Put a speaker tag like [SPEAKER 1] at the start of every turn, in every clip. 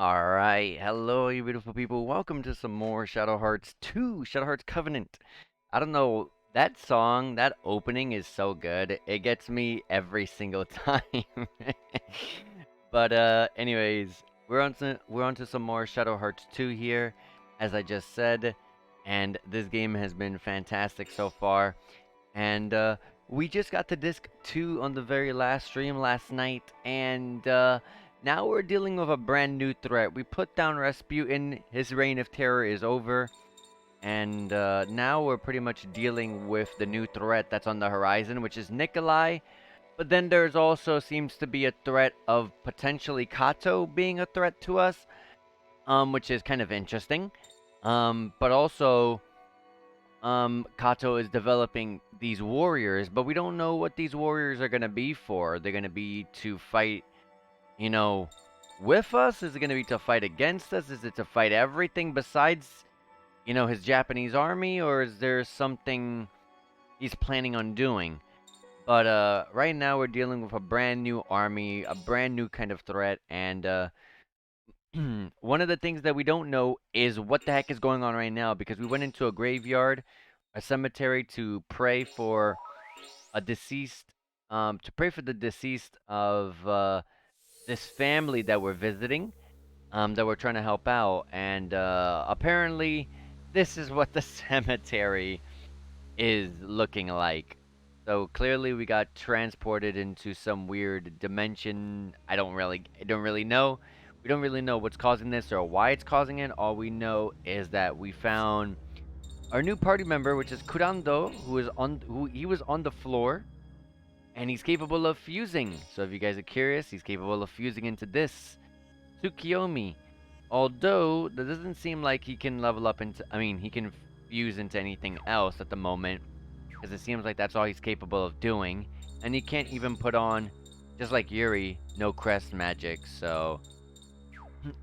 [SPEAKER 1] Alright, hello you beautiful people. Welcome to some more Shadow Hearts 2, Shadow Hearts Covenant. I don't know, that song, that opening is so good. It gets me every single time. But anyways, we're on to some more Shadow Hearts 2 here, as I just said, and this game has been fantastic so far. And we just got to disc 2 on the very last stream last night, and now we're dealing with a brand new threat. We put down Rasputin, his reign of terror is over, and now we're pretty much dealing with the new threat that's on the horizon, which is Nikolai. But then there's also seems to be a threat of potentially Kato being a threat to us, which is kind of interesting. But also Kato is developing these warriors, but we don't know what these warriors are going to be for. They're going to be to fight, you know, with us? Is it going to be to fight against us? Is it to fight everything besides, his Japanese army? Or is there something he's planning on doing? But right now we're dealing with a brand new army, a brand new kind of threat, and one of the things that we don't know is what the heck is going on right now because we went into a graveyard, a cemetery to pray for a deceased, to pray for the deceased of this family that we're visiting, that we're trying to help out, and apparently this is what the cemetery is looking like. So clearly we got transported into some weird dimension. I don't really know. We don't really know what's causing this or why it's causing it. All we know is that we found our new party member, which is Kurando, who he was on the floor and he's capable of fusing. So if you guys are curious, he's capable of fusing into this Tsukiyomi. Although that doesn't seem like he can level up into he can fuse into anything else at the moment because it seems like that's all he's capable of doing. And he can't even put on, just like Yuri, no crest magic. So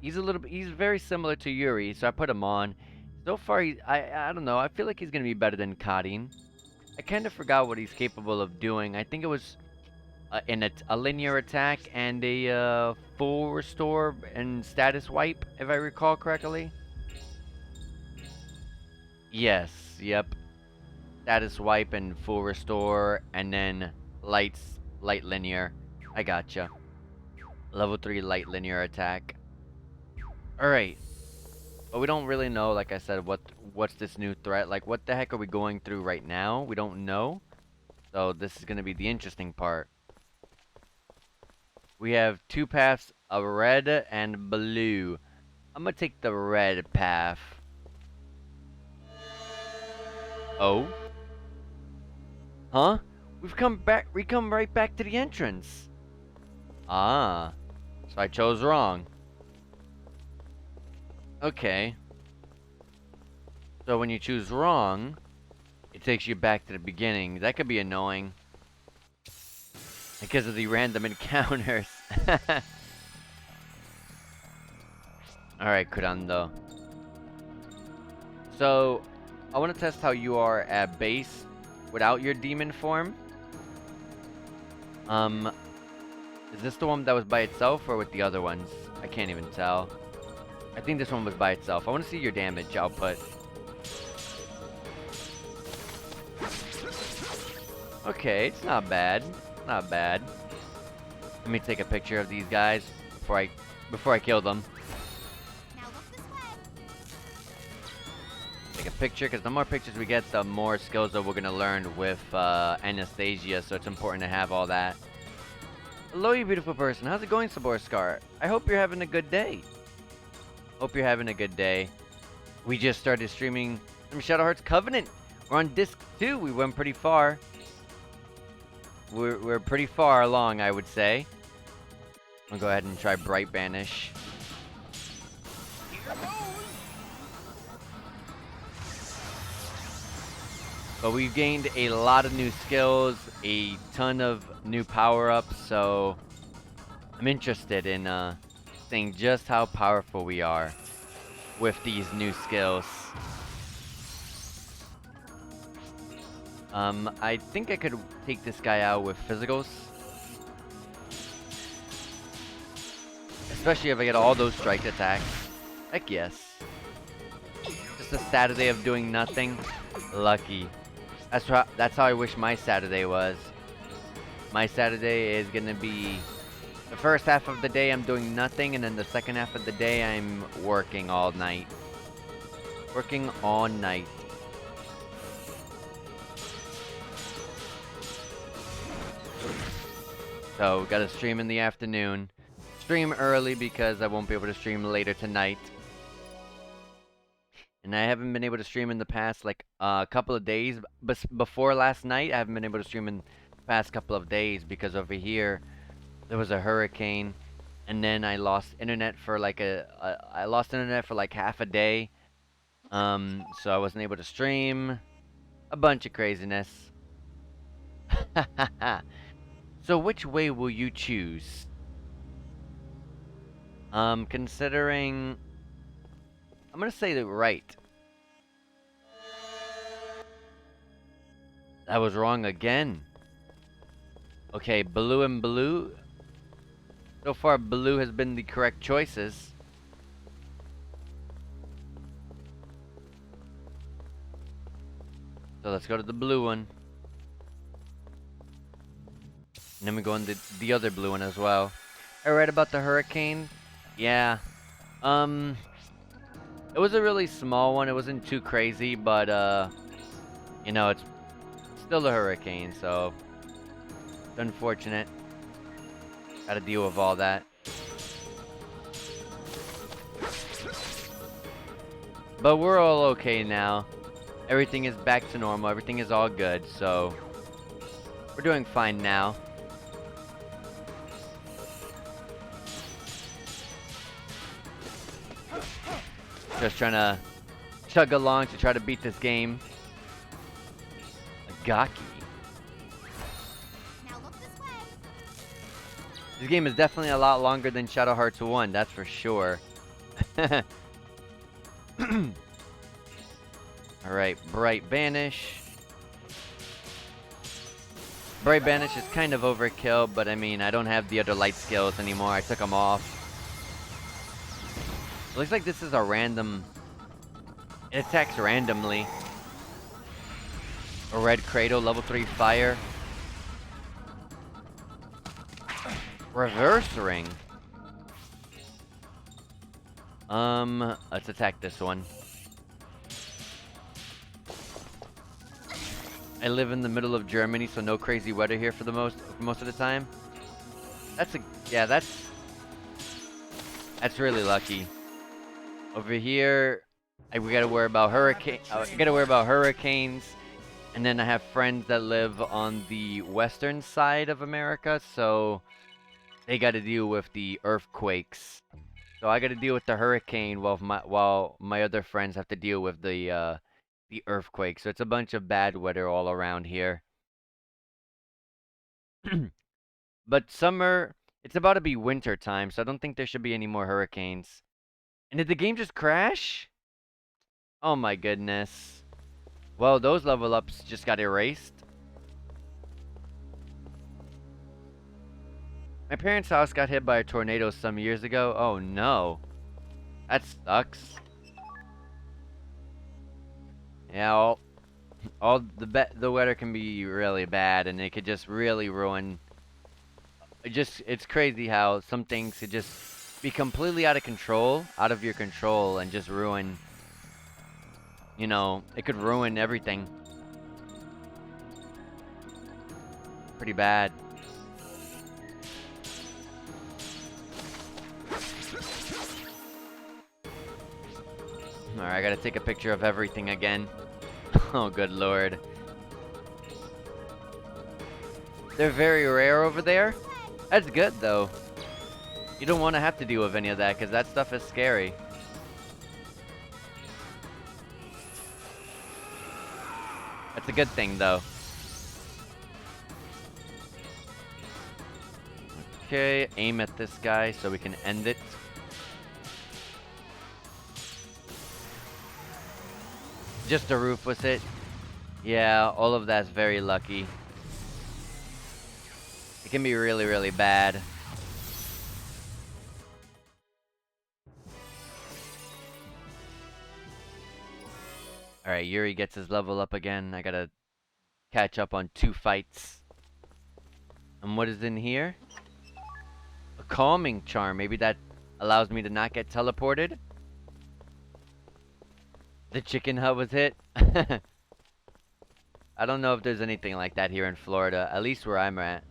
[SPEAKER 1] he's very similar to Yuri. So I put him on. So far, I don't know. I feel like he's gonna be better than Karin. I kind of forgot what he's capable of doing. I think it was a linear attack and a full restore and status wipe, if I recall correctly. Yes, yep. Status wipe and full restore, and then light linear. I gotcha. Level 3 light linear attack. Alright. But we don't really know, like I said, what's this new threat. Like, what the heck are we going through right now? We don't know. So this is going to be the interesting part. We have two paths, a red and blue. I'm going to take the red path. Oh? Huh? We come right back to the entrance. Ah. So I chose wrong. Okay. So when you choose wrong, it takes you back to the beginning. That could be annoying. Because of the random encounters. Alright, Kurando. So, I want to test how you are at base without your demon form. Um, is this the one that was by itself or with the other ones? I can't even tell. I think this one was by itself. I want to see your damage output. Okay, it's not bad. Not bad. Let me take a picture of these guys before I kill them. Take a picture, because the more pictures we get, the more skills that we're going to learn with Anastasia, so it's important to have all that. Hello, you beautiful person. How's it going, Saborskar? I hope you're having a good day. Hope you're having a good day. We just started streaming some Shadow Hearts Covenant. We're on disc 2. We went pretty far. We're pretty far along, I would say. I'll go ahead and try Bright Banish. But we've gained a lot of new skills, a ton of new power-ups, so I'm interested in seeing just how powerful we are with these new skills. I think I could take this guy out with physicals. Especially if I get all those strike attacks. Heck yes. Just a Saturday of doing nothing. Lucky. That's how I wish my Saturday was. My Saturday is gonna be the first half of the day I'm doing nothing, and then the second half of the day I'm working all night. Working all night. So, gotta stream in the afternoon. Stream early because I won't be able to stream later tonight. And I haven't been able to stream in the past, like, couple of days. But before last night, I haven't been able to stream in the past couple of days because over here, there was a hurricane. And then I lost internet for like I lost internet for like half a day. So I wasn't able to stream. A bunch of craziness. So which way will you choose? Considering... I'm gonna say the right. I was wrong again. Okay, blue and blue. So far, blue has been the correct choices. So let's go to the blue one. And then we go on the other blue one as well. I read about the hurricane. Yeah. It was a really small one. It wasn't too crazy, but you know, it's still a hurricane, so it's unfortunate. Gotta deal with all that. But we're all okay now. Everything is back to normal. Everything is all good, so we're doing fine now. Just trying to chug along to try to beat this game. Agaki.
[SPEAKER 2] Now look this way.
[SPEAKER 1] This game is definitely a lot longer than Shadow Hearts 1, that's for sure. Alright, Bright Banish. Bright Banish is kind of overkill, but I mean, I don't have the other light skills anymore. I took them off. Looks like this is a random... It attacks randomly. A red Kato, level 3 fire. Reverse ring. Let's attack this one. I live in the middle of Germany, so no crazy weather here for most of the time. That's really lucky. Over here, we gotta worry about hurricanes, and then I have friends that live on the western side of America, so they gotta deal with the earthquakes. So I gotta deal with the hurricane while my other friends have to deal with the earthquake. So it's a bunch of bad weather all around here. But summer, it's about to be winter time, so I don't think there should be any more hurricanes. And did the game just crash? Oh my goodness. Well, those level ups just got erased. My parents' house got hit by a tornado some years ago. Oh no. That sucks. Yeah, the weather can be really bad, and it could just really ruin. It's crazy how some things could just be completely out of your control, and just ruin. You know, it could ruin everything. Pretty bad. Alright, I gotta take a picture of everything again. Oh, good lord. They're very rare over there. That's good, though. You don't want to have to deal with any of that, because that stuff is scary. That's a good thing, though. Okay, aim at this guy so we can end it. Just a roof was hit. Yeah, all of that's very lucky. It can be really, really bad. Alright, Yuri gets his level up again. I gotta catch up on 2 fights. And what is in here? A calming charm. Maybe that allows me to not get teleported? The chicken hut was hit? I don't know if there's anything like that here in Florida. At least where I'm at.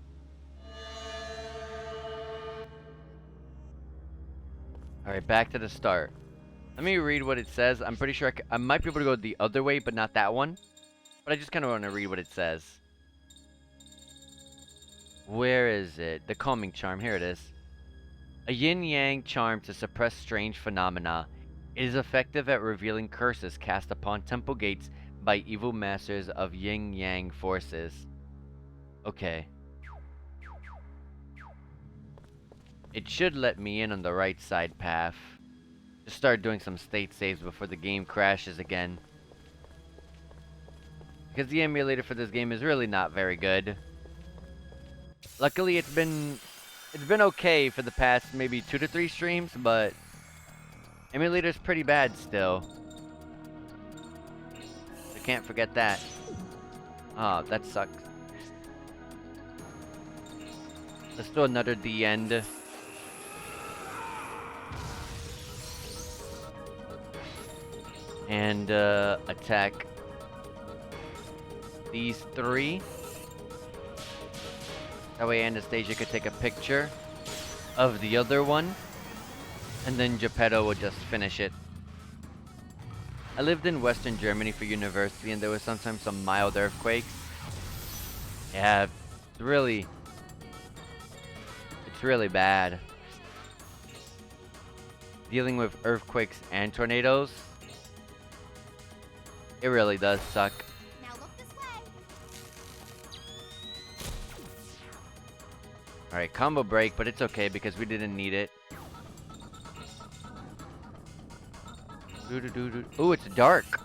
[SPEAKER 1] Alright, back to the start. Let me read what it says. I'm pretty sure I might be able to go the other way, but not that one. But I just kind of want to read what it says. Where is it? The calming charm. Here it is. A yin-yang charm to suppress strange phenomena. It is effective at revealing curses cast upon temple gates by evil masters of yin-yang forces. Okay. It should let me in on the right side path. Just start doing some state saves before the game crashes again. Because the emulator for this game is really not very good. Luckily, it's been okay for the past maybe 2 to 3 streams, but emulator's pretty bad still. So can't forget that. Oh, that sucks. Let's do another D end. And attack these 3. That way Anastasia could take a picture of the other one. And then Geppetto will just finish it. I lived in Western Germany for university and there was sometimes some mild earthquakes. Yeah, it's really bad. Dealing with earthquakes and tornadoes, it really does suck.
[SPEAKER 2] Now look this way.
[SPEAKER 1] Alright, combo break, but it's okay because we didn't need it. Ooh, it's dark.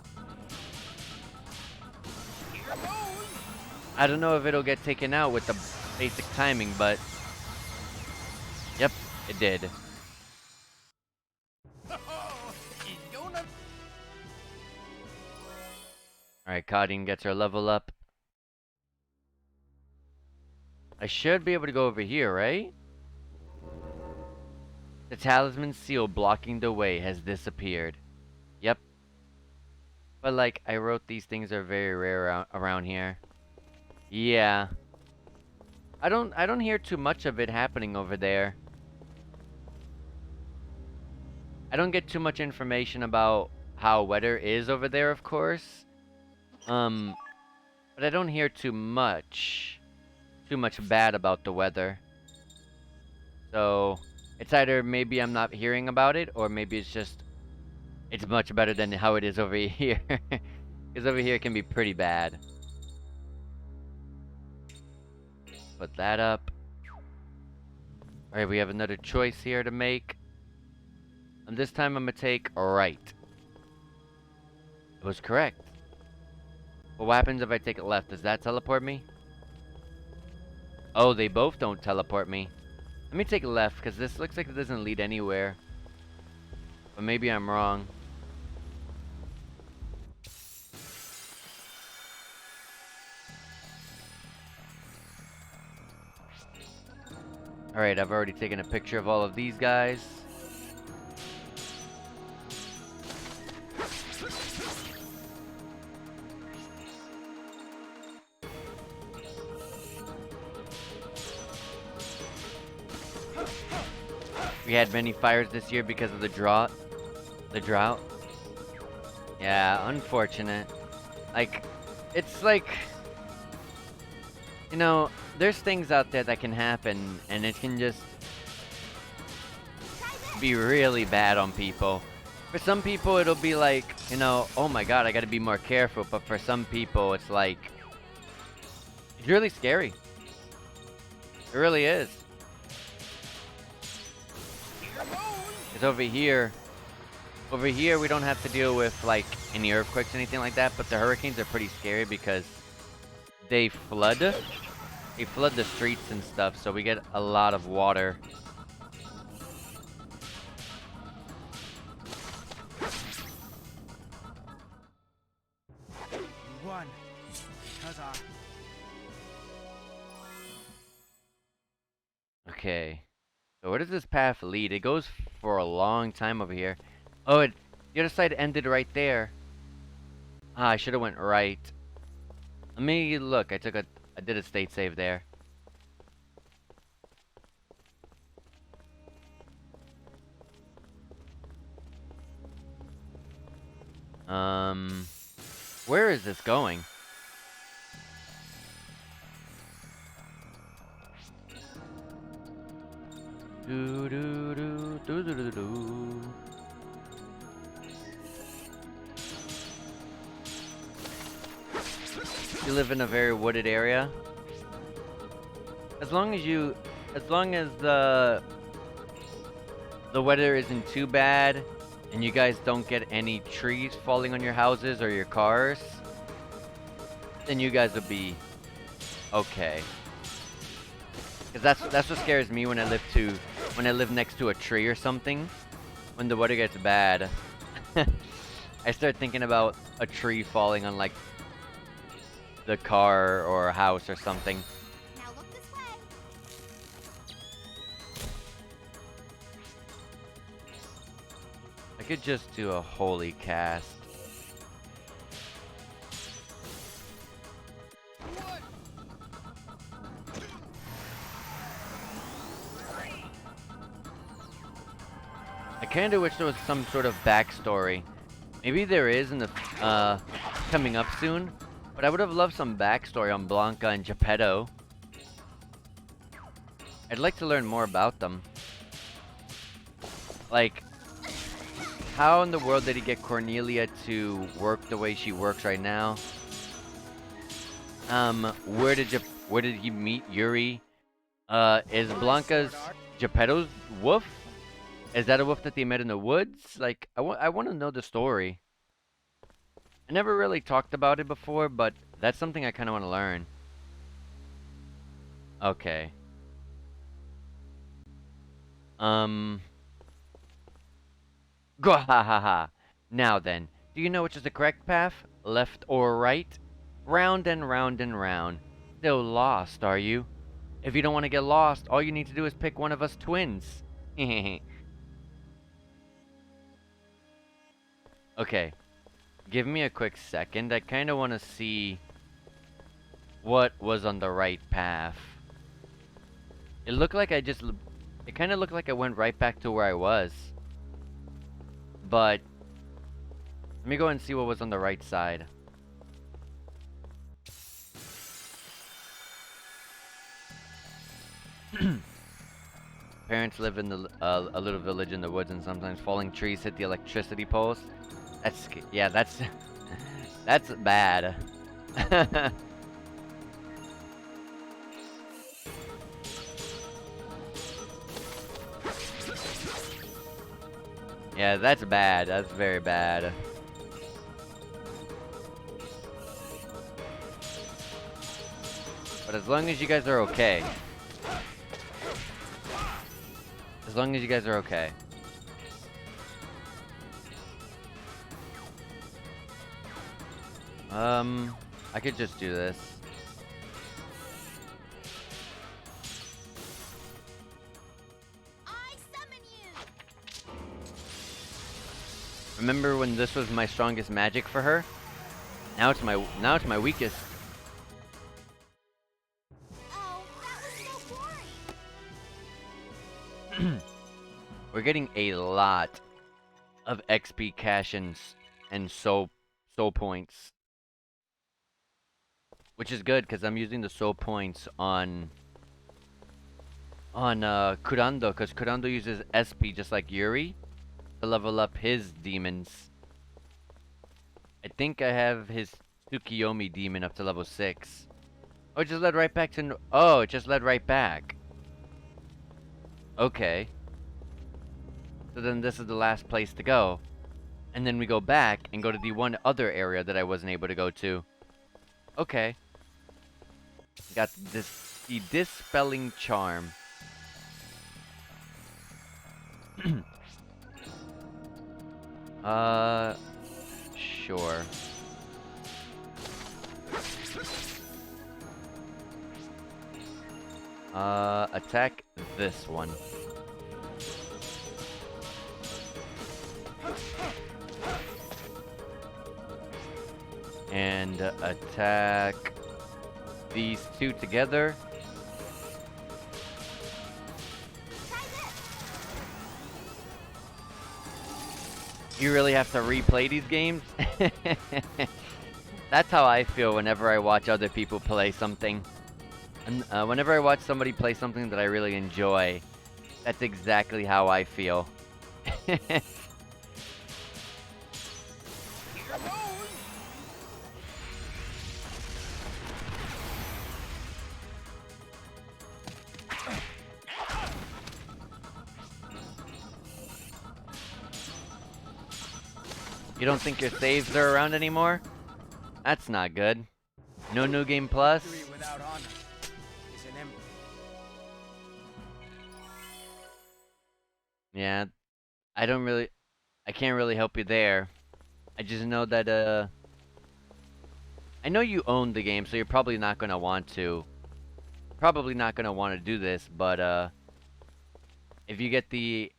[SPEAKER 1] I don't know if it'll get taken out with the basic timing, but yep, it did. Alright, Kadeen gets her level up. I should be able to go over here, right? The talisman seal blocking the way has disappeared. Yep. But like, I wrote these things are very rare around here. Yeah. I don't hear too much of it happening over there. I don't get too much information about how weather is over there, of course. But I don't hear too much bad about the weather. So, it's either maybe I'm not hearing about it, or maybe it's much better than how it is over here. Because over here it can be pretty bad. Put that up. Alright, we have another choice here to make. And this time I'm gonna take right. It was correct. But what happens if I take it left? Does that teleport me? Oh, they both don't teleport me. Let me take left, because this looks like it doesn't lead anywhere. But maybe I'm wrong. Alright, I've already taken a picture of all of these guys. We had many fires this year because of the drought. Yeah, unfortunate. Like, it's like, you know, there's things out there that can happen, and it can just be really bad on people. For some people, it'll be like, you know, oh my god, I gotta be more careful. But for some people, it's like, it's really scary. It really is. Because over here, we don't have to deal with, like, any earthquakes or anything like that. But the hurricanes are pretty scary because they flood. They flood the streets and stuff, so we get a lot of water. Okay. So where does this path lead? It goes for a long time over here. Oh, the other side ended right there. Ah, I should have went right. Let me look. I did a state save there. Where is this going? Do do do do do do do. You live in a very wooded area. As long as the weather isn't too bad, and you guys don't get any trees falling on your houses or your cars, then you guys will be okay. Cause that's what scares me when I live next to a tree or something. When the weather gets bad, I start thinking about a tree falling on like the car or a house or something.
[SPEAKER 2] Now look this way.
[SPEAKER 1] I could just do a holy cast. I kinda wish there was some sort of backstory. Maybe there is in the coming up soon, but I would have loved some backstory on Blanca and Geppetto. I'd like to learn more about them. Like, how in the world did he get Cornelia to work the way she works right now? Where did he meet Yuri? Is Blanca's Geppetto's wolf? Is that a wolf that they met in the woods? Like, I want to know the story. I never really talked about it before, but that's something I kind of want to learn. Okay. Gwahaha. Now then, do you know which is the correct path? Left or right? Round and round and round. Still lost, are you? If you don't want to get lost, all you need to do is pick one of us twins. Okay. Give me a quick second. I kind of want to see what was on the right path. It looked like it kind of looked like I went right back to where I was. But let me go and see what was on the right side. Parents live in a little village in the woods, and sometimes falling trees hit the electricity poles. Yeah, that's that's bad. Yeah, that's bad. That's very bad. But as long as you guys are okay. As long as you guys are okay. I could just do this.
[SPEAKER 2] I summon you.
[SPEAKER 1] Remember when this was my strongest magic for her? Now it's my weakest.
[SPEAKER 2] Oh, that was so boring.
[SPEAKER 1] We're getting a lot of XP cash and soul points. Which is good, because I'm using the soul points on Kurando, because Kurando uses SP just like Yuri to level up his demons. I think I have his Tsukiyomi demon up to level 6. Oh, it just led right back to... Oh, it just led right back. Okay. So then this is the last place to go. And then we go back and go to the one other area that I wasn't able to go to. Okay. Got the Dispelling Charm. Sure. Attack this one. And attack these two together. You really have to replay these games? That's how I feel whenever I watch other people play something. And whenever I watch somebody play something that I really enjoy, that's exactly how I feel. You don't think your saves are around anymore? That's not good. No New Game Plus?
[SPEAKER 3] Without honor is an empty.
[SPEAKER 1] Yeah, I can't really help you there. I just know that, I know you own the game, so you're probably not gonna want to. Probably not gonna want to do this, but, if you get the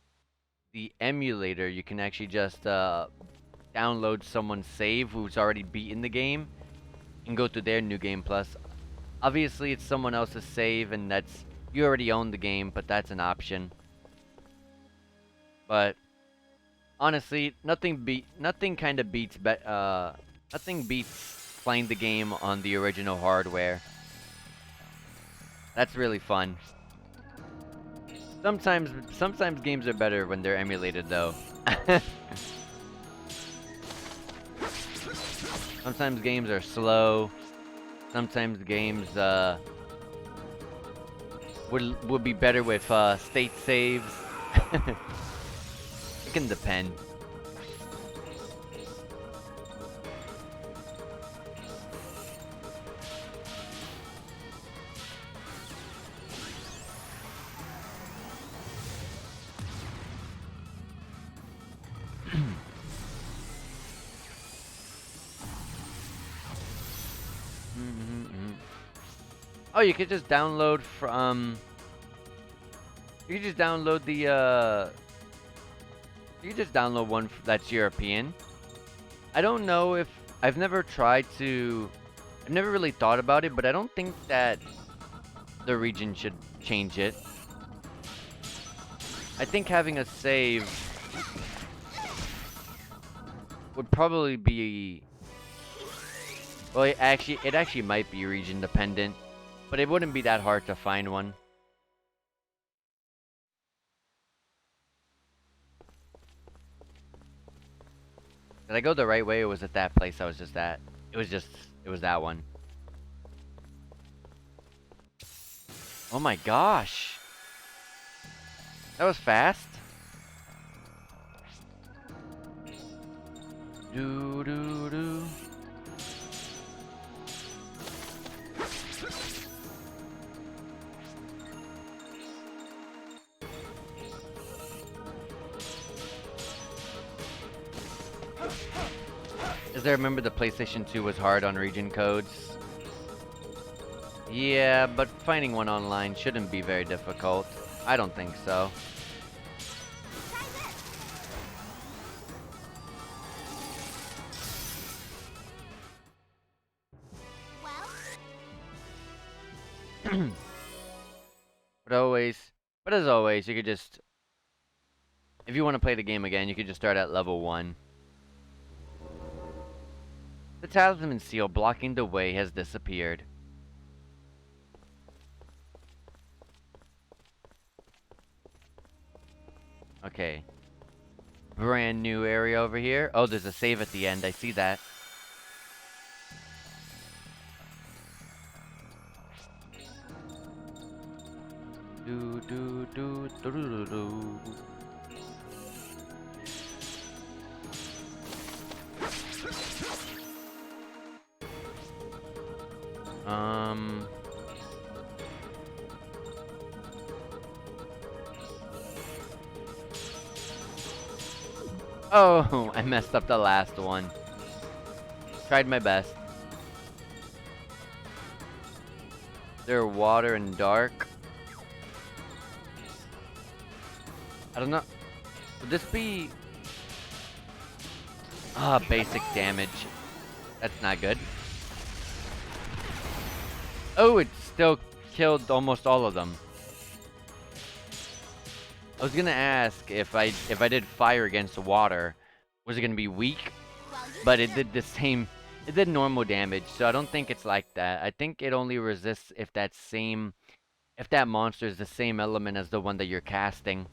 [SPEAKER 1] emulator, you can actually just, download someone's save who's already beaten the game and go to their New Game Plus. Obviously, it's someone else's save, and that's you already own the game, but that's an option. But honestly, nothing kind of beats nothing beats playing the game on the original hardware. That's really fun. Sometimes games are better when they're emulated, though. Sometimes games are slow. Sometimes games would be better with state saves. It can depend. Oh, you could just download from. You could just download the. You could just download one that's European. I don't know if I've never tried to. I've never really thought about it, but I don't think that the region should change it. I think having a save would probably be. Well, it actually might be region dependent. But it wouldn't be that hard to find one. Did I go the right way, or was it that place I was just at? It was that one. Oh my gosh! That was fast. Do do do. As I remember, the PlayStation 2 was hard on region codes. Yeah, but finding one online shouldn't be very difficult. I don't think so.
[SPEAKER 2] Well,
[SPEAKER 1] But as always, you could just, if you want to play the game again, you could just start at level 1. The talisman seal blocking the way has disappeared. Okay. Brand new area over here. Oh, there's a save at the end. I see that. Do do do do do do. Oh, I messed up the last one. Tried my best. They're water and dark. I don't know. Would this be... basic damage. That's not good. Oh, it still killed almost all of them. I was gonna ask if I did fire against water, was it gonna be weak? But it did the same. It did normal damage, so I don't think it's like that. I think it only resists if if that monster is the same element as the one that you're casting.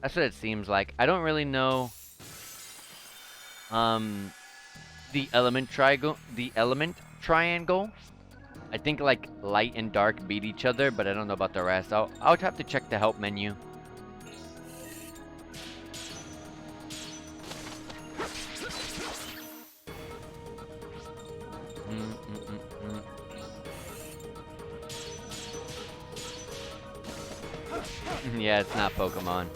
[SPEAKER 1] That's what it seems like. I don't really know. Um, the element triangle. I think like light and dark beat each other, but I don't know about the rest. I'll have to check the help menu. Mm, mm, mm, mm. Yeah, it's not Pokemon.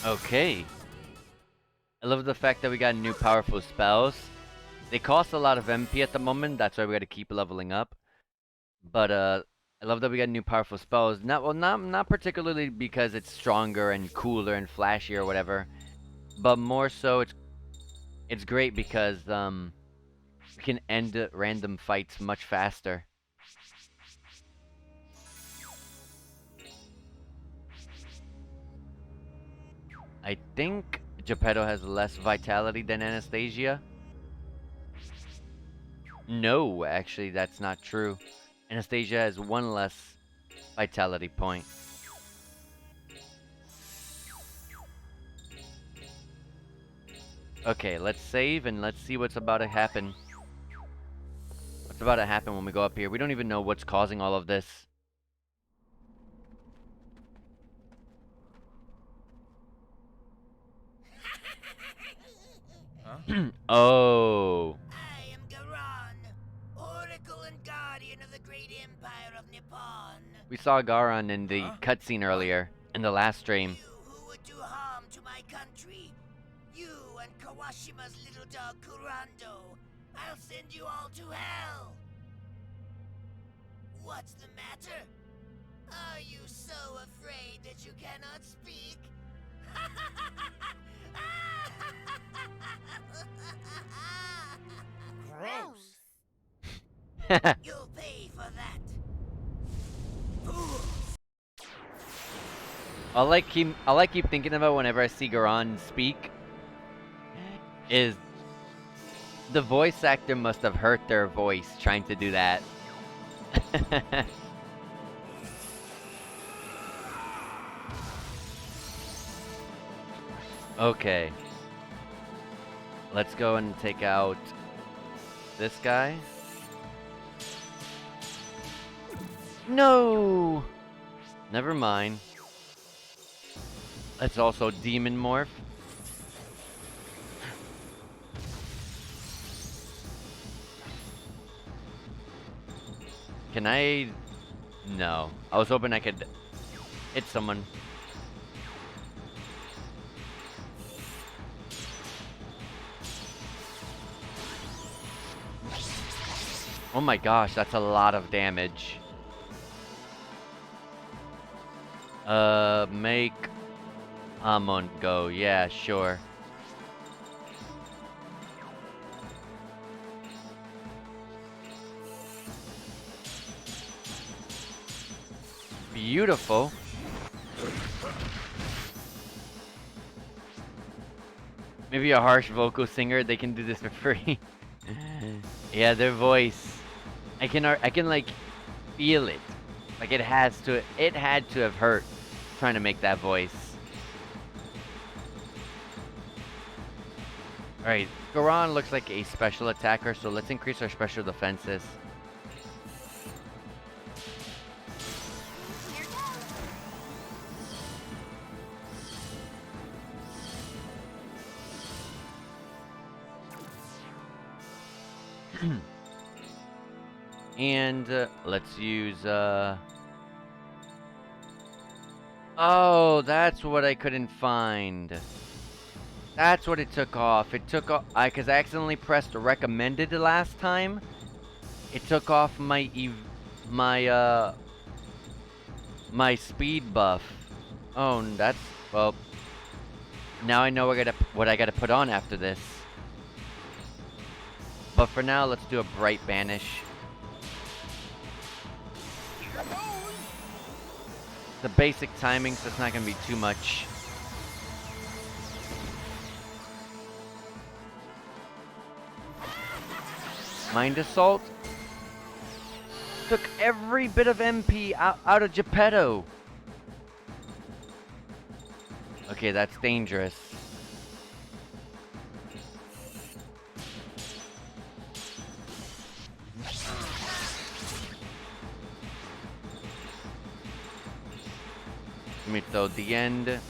[SPEAKER 1] Okay. I love the fact that we got new powerful spells. They cost a lot of MP at the moment, that's why we gotta keep leveling up. But I love that we got new powerful spells. Not particularly because it's stronger and cooler and flashy or whatever, but more so it's great because we can end random fights much faster. I think Geppetto has less vitality than Anastasia. No, actually, that's not true. Anastasia has one less vitality point. Okay, let's save and let's see what's about to happen. What's about to happen when we go up here? We don't even know what's causing all of this.
[SPEAKER 3] Huh?
[SPEAKER 1] Oh.
[SPEAKER 2] I am Garon, Oracle and Guardian of the great empire of Nippon.
[SPEAKER 1] We saw Garon in the
[SPEAKER 3] Huh?
[SPEAKER 1] cutscene earlier, in the last stream.
[SPEAKER 2] You who would do harm to my country. You and Kawashima's little dog Kurando. I'll send you all to hell. What's the matter? Are you so afraid that you cannot speak?
[SPEAKER 3] Gross.
[SPEAKER 2] You'll pay for that. Fools!
[SPEAKER 1] all I keep thinking about whenever I see Garon speak is the voice actor must have hurt their voice trying to do that. Okay. Let's go and take out this guy. No! Never mind. Let's also demon morph. Can I? No. I was hoping I could hit someone. Oh my gosh, that's a lot of damage. Make Amon go. Yeah, sure. Beautiful. Maybe a harsh vocal singer, they can do this for free. Yeah, their voice. I can like feel it. Like it had to have hurt trying to make that voice. Alright, Goron looks like a special attacker, so let's increase our special defenses. And let's use Oh, that's what I couldn't find. That's what it took off. It took off, because I accidentally pressed recommended the last time. It took off my my speed buff. Oh, that's, well, now I know what I gotta put on after this. But for now, let's do a bright banish. The basic timing, so it's not gonna be too much. Mind Assault. Took every bit of MP out of Geppetto. Okay, that's dangerous. Let me throw the end.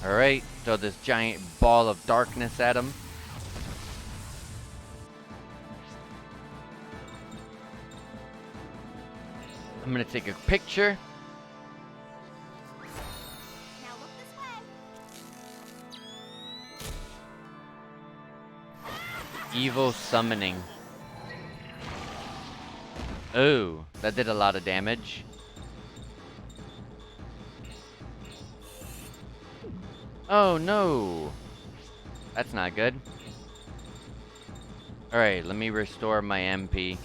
[SPEAKER 1] Alright, throw this giant ball of darkness at him. I'm gonna take a picture.
[SPEAKER 4] Now look this way.
[SPEAKER 1] Evil summoning. Oh, that did a lot of damage. Oh no! That's not good. Alright, let me restore my MP.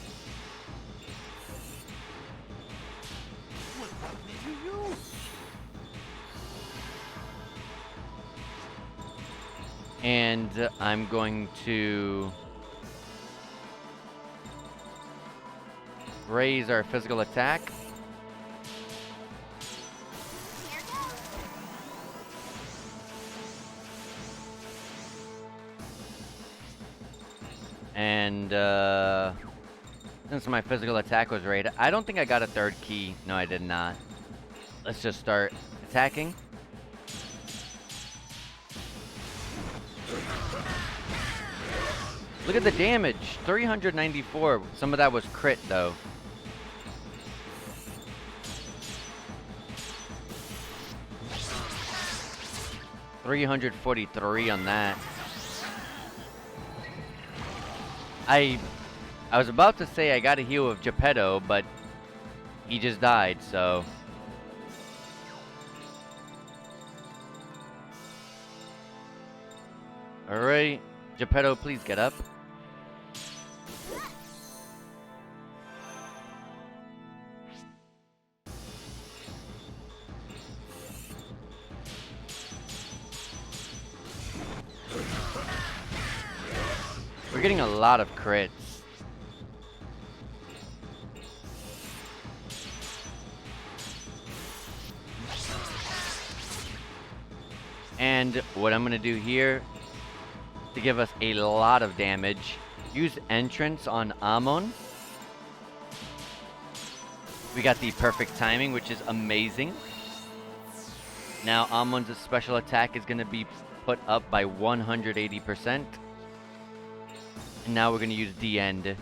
[SPEAKER 1] And I'm going to raise our physical attack.
[SPEAKER 4] Here goes.
[SPEAKER 1] And since my physical attack was rated, I don't think I got a third key. No, I did not. Let's just start attacking. Look at the damage, 394. Some of that was crit though. $343 on that. I was about to say I got a heal with Geppetto, but he just died, so. Alright, Geppetto, please get up. We're getting a lot of crits. And what I'm gonna do here to give us a lot of damage, use entrance on Amon. We got the perfect timing, which is amazing. Now Amon's special attack is gonna be put up by 180%. And now we're gonna use the end.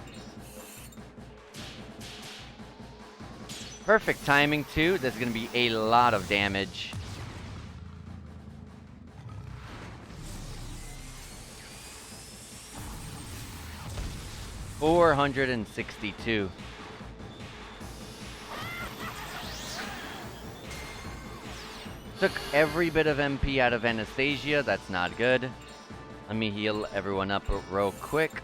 [SPEAKER 1] Perfect timing too. There's gonna be a lot of damage. $462. Took every bit of MP out of Anastasia. That's not good. Let me heal everyone up real quick.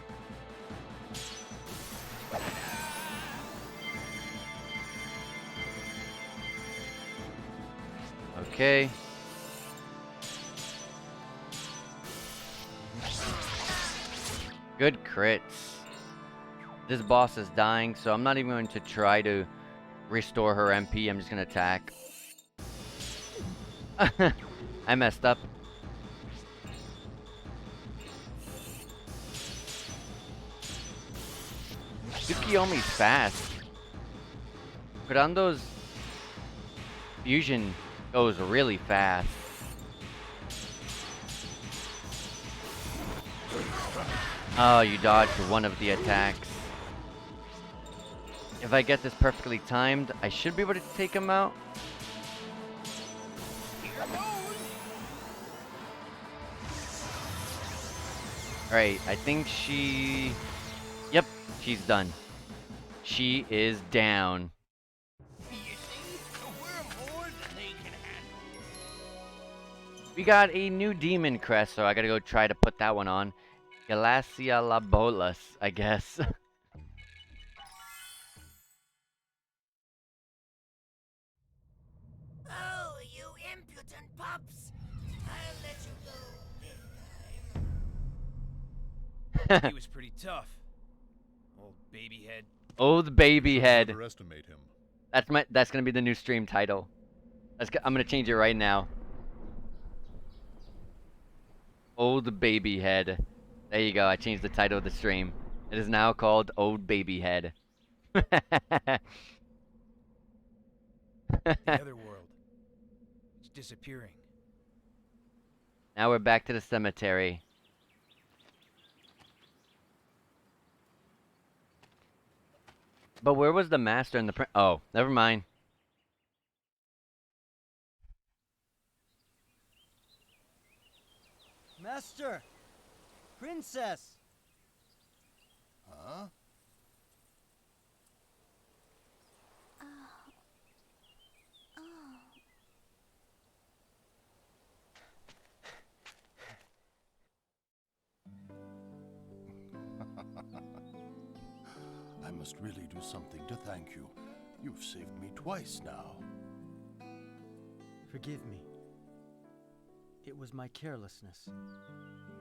[SPEAKER 1] Okay. Good crits. This boss is dying, so I'm not even going to try to restore her MP. I'm just going to attack. I messed up. Tsukiyomi's fast. Kurando's fusion goes really fast. Oh, you dodged one of the attacks. If I get this perfectly timed, I should be able to take him out. Alright, I think she... Yep, she's done. She is down.
[SPEAKER 3] You see, we're more than they can handle.
[SPEAKER 1] We got a new demon crest, so I gotta go try to put that one on. Galacia Labolas, I guess.
[SPEAKER 2] Oh, you impudent pups! I'll let you go this
[SPEAKER 3] He was pretty tough. Old baby head.
[SPEAKER 1] Old baby head.
[SPEAKER 5] Underestimate him.
[SPEAKER 1] That's gonna be the new stream title. I'm gonna change it right now. Old baby head. There you go. I changed the title of the stream. It is now called Old Baby Head.
[SPEAKER 3] The other world. It's disappearing.
[SPEAKER 1] Now we're back to the cemetery. But where was the master and the prince? Oh, never mind.
[SPEAKER 6] Master! Princess!
[SPEAKER 5] Huh? I must really do something to thank you. You've saved me twice now.
[SPEAKER 6] Forgive me. It was my carelessness.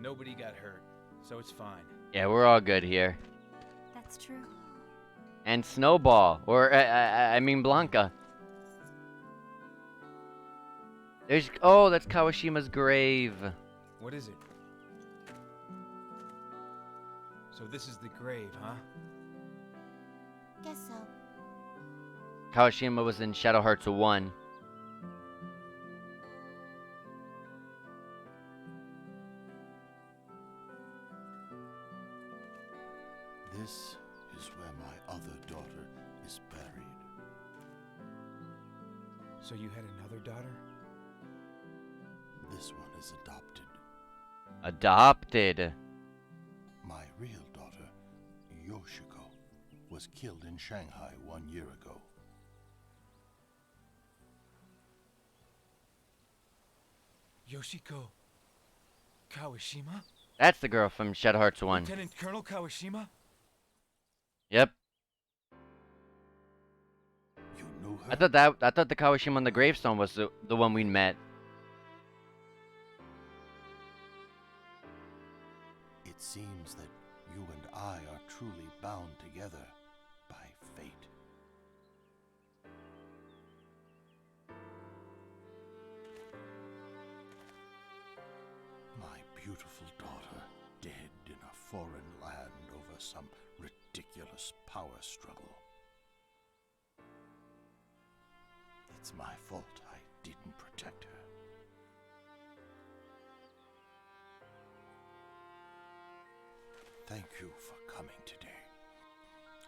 [SPEAKER 3] Nobody got hurt, so it's fine.
[SPEAKER 1] Yeah, we're all good here.
[SPEAKER 4] That's true.
[SPEAKER 1] And Snowball, or I mean Blanca. Oh, that's Kawashima's grave.
[SPEAKER 3] What is it? So this is the grave, huh?
[SPEAKER 4] Guess so.
[SPEAKER 1] Kawashima was in Shadow Hearts 1.
[SPEAKER 5] This is where my other daughter is buried.
[SPEAKER 3] So you had another daughter?
[SPEAKER 5] This one is adopted.
[SPEAKER 1] Adopted.
[SPEAKER 5] My real daughter, Yoshiko, was killed in Shanghai 1 year ago.
[SPEAKER 3] Yoshiko Kawashima?
[SPEAKER 1] That's the girl from Shadow Hearts 1.
[SPEAKER 3] Lieutenant Colonel Kawashima?
[SPEAKER 1] Yep.
[SPEAKER 5] You knew her?
[SPEAKER 1] I thought the Kawashima on the gravestone was the one we met.
[SPEAKER 5] It seems that you and I are truly bound together by fate. My beautiful daughter dead in a foreign land over some ridiculous power struggle. It's my fault I didn't protect her. Thank you for coming today.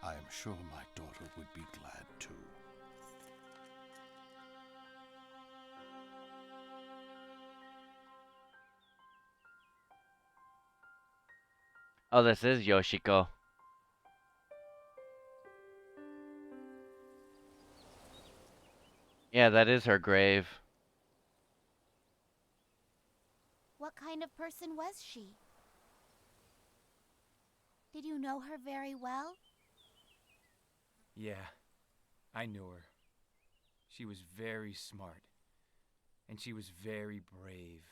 [SPEAKER 5] I am sure my daughter would be glad too.
[SPEAKER 1] Oh, this is Yoshiko. Yeah, that is her grave.
[SPEAKER 4] What kind of person was she? Did you know her very well?
[SPEAKER 3] Yeah, I knew her. She was very smart. And she was very brave.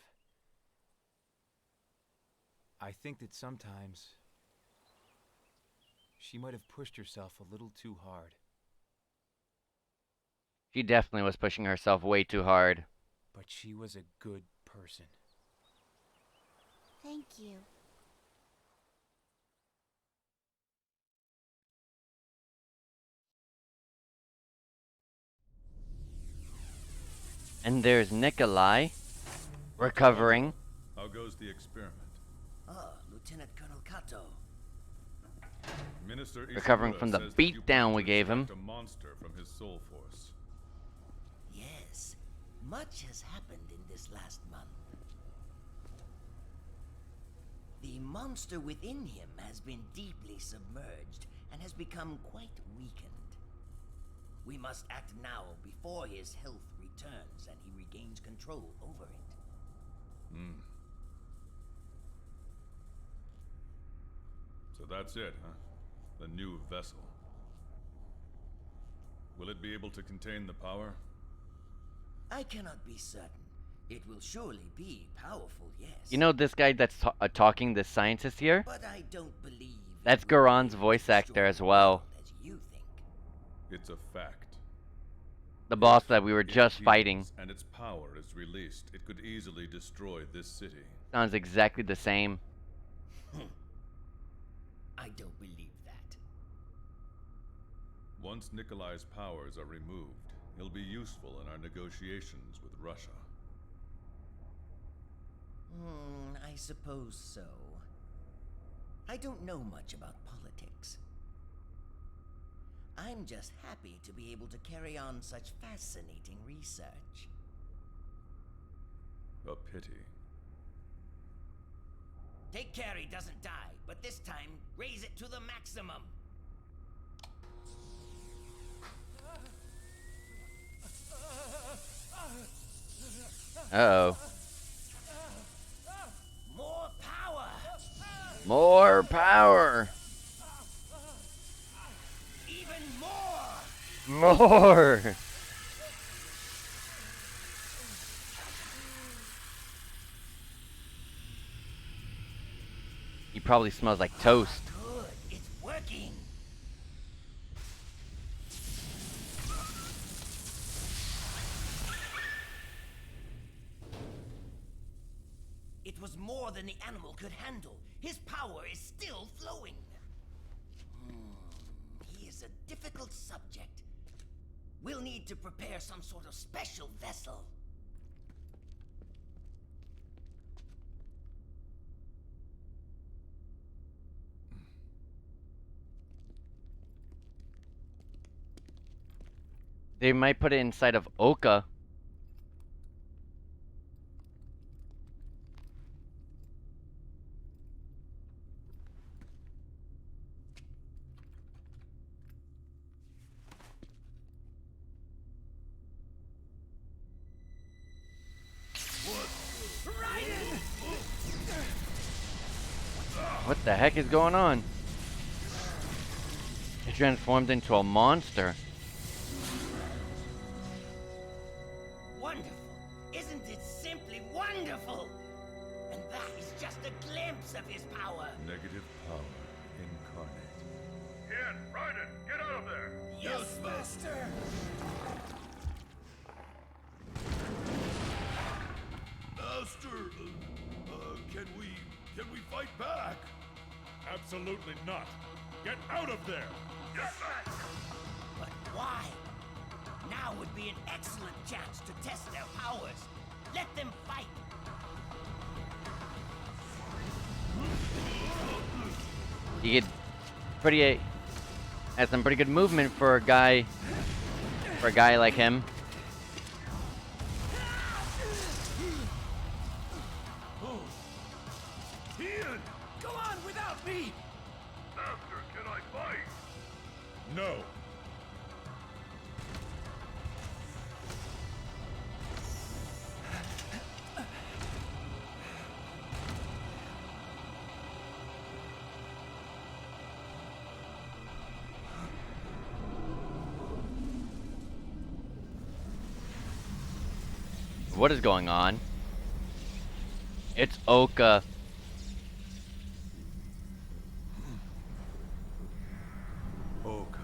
[SPEAKER 3] I think that sometimes she might have pushed herself a little too hard.
[SPEAKER 1] She definitely was pushing herself way too hard.
[SPEAKER 3] But she was a good person.
[SPEAKER 4] Thank you.
[SPEAKER 1] And there's Nikolai, recovering.
[SPEAKER 5] How goes the experiment?
[SPEAKER 2] Ah, Lieutenant Colonel Kato.
[SPEAKER 7] Minister
[SPEAKER 1] Recovering
[SPEAKER 7] Ishimura
[SPEAKER 1] from the
[SPEAKER 7] says that you
[SPEAKER 1] beatdown
[SPEAKER 7] plan
[SPEAKER 1] we
[SPEAKER 7] to
[SPEAKER 1] gave him.
[SPEAKER 7] extract a monster from his soul force.
[SPEAKER 2] Yes, much has happened in this last month. The monster within him has been deeply submerged and has become quite weakened. We must act now before his health returns and he regains control over it.
[SPEAKER 7] Hmm. So that's it, huh? The new vessel. Will it be able to contain the power?
[SPEAKER 2] I cannot be certain. It will surely be powerful, yes.
[SPEAKER 1] You know this guy that's talking, this scientist here?
[SPEAKER 2] But I don't believe it
[SPEAKER 1] That's
[SPEAKER 2] will be
[SPEAKER 1] Goran's
[SPEAKER 2] able to
[SPEAKER 1] voice actor
[SPEAKER 2] destroy
[SPEAKER 1] as
[SPEAKER 2] the
[SPEAKER 1] well.
[SPEAKER 2] world as you think.
[SPEAKER 7] It's a fact.
[SPEAKER 1] The boss
[SPEAKER 7] If
[SPEAKER 1] that we were
[SPEAKER 7] it
[SPEAKER 1] just fighting.
[SPEAKER 7] heals and its power is released, it could easily destroy this city.
[SPEAKER 1] Sounds exactly the same.
[SPEAKER 2] I don't believe that.
[SPEAKER 7] Once Nikolai's powers are removed, he'll be useful in our negotiations with Russia.
[SPEAKER 2] I suppose so. I don't know much about politics. I'm just happy to be able to carry on such fascinating research.
[SPEAKER 7] A pity.
[SPEAKER 2] Take care he doesn't die, but this time, raise it to the maximum.
[SPEAKER 1] Uh-oh.
[SPEAKER 2] More power!
[SPEAKER 1] More power!
[SPEAKER 2] Even more!
[SPEAKER 1] More! He probably smells like toast.
[SPEAKER 2] Good, it's working. It was more than the animal could handle. His power is still flowing. He is a difficult subject. We'll need to prepare some sort of special vessel.
[SPEAKER 1] They might put it inside of Oka. What the heck is going on? He transformed into a monster.
[SPEAKER 2] Wonderful. Isn't it simply wonderful? And that is just a glimpse of his power.
[SPEAKER 7] Negative power incarnate.
[SPEAKER 8] Ian, Raiden, get out of there!
[SPEAKER 2] Yes, Master!
[SPEAKER 8] Master, can we fight back? Absolutely not. Get out of there! Get back!
[SPEAKER 2] But why? Now would be an excellent chance to test their powers. Let them fight.
[SPEAKER 1] He get pretty has some pretty good movement for a guy like him.
[SPEAKER 8] Ian!
[SPEAKER 3] Go on without me!
[SPEAKER 8] Master, can I fight?
[SPEAKER 7] No!
[SPEAKER 1] What is going on? It's Oka.
[SPEAKER 7] Oka.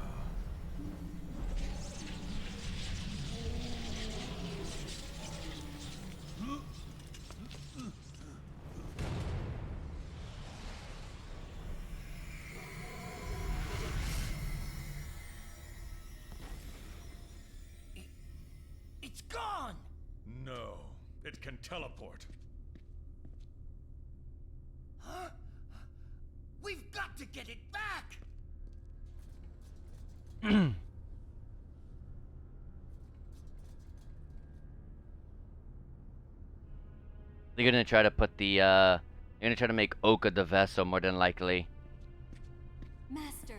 [SPEAKER 2] It's gone!
[SPEAKER 7] No. It can teleport.
[SPEAKER 2] Huh?
[SPEAKER 1] They're gonna try to put the they're gonna try to make Oka the vessel more than likely.
[SPEAKER 9] Master.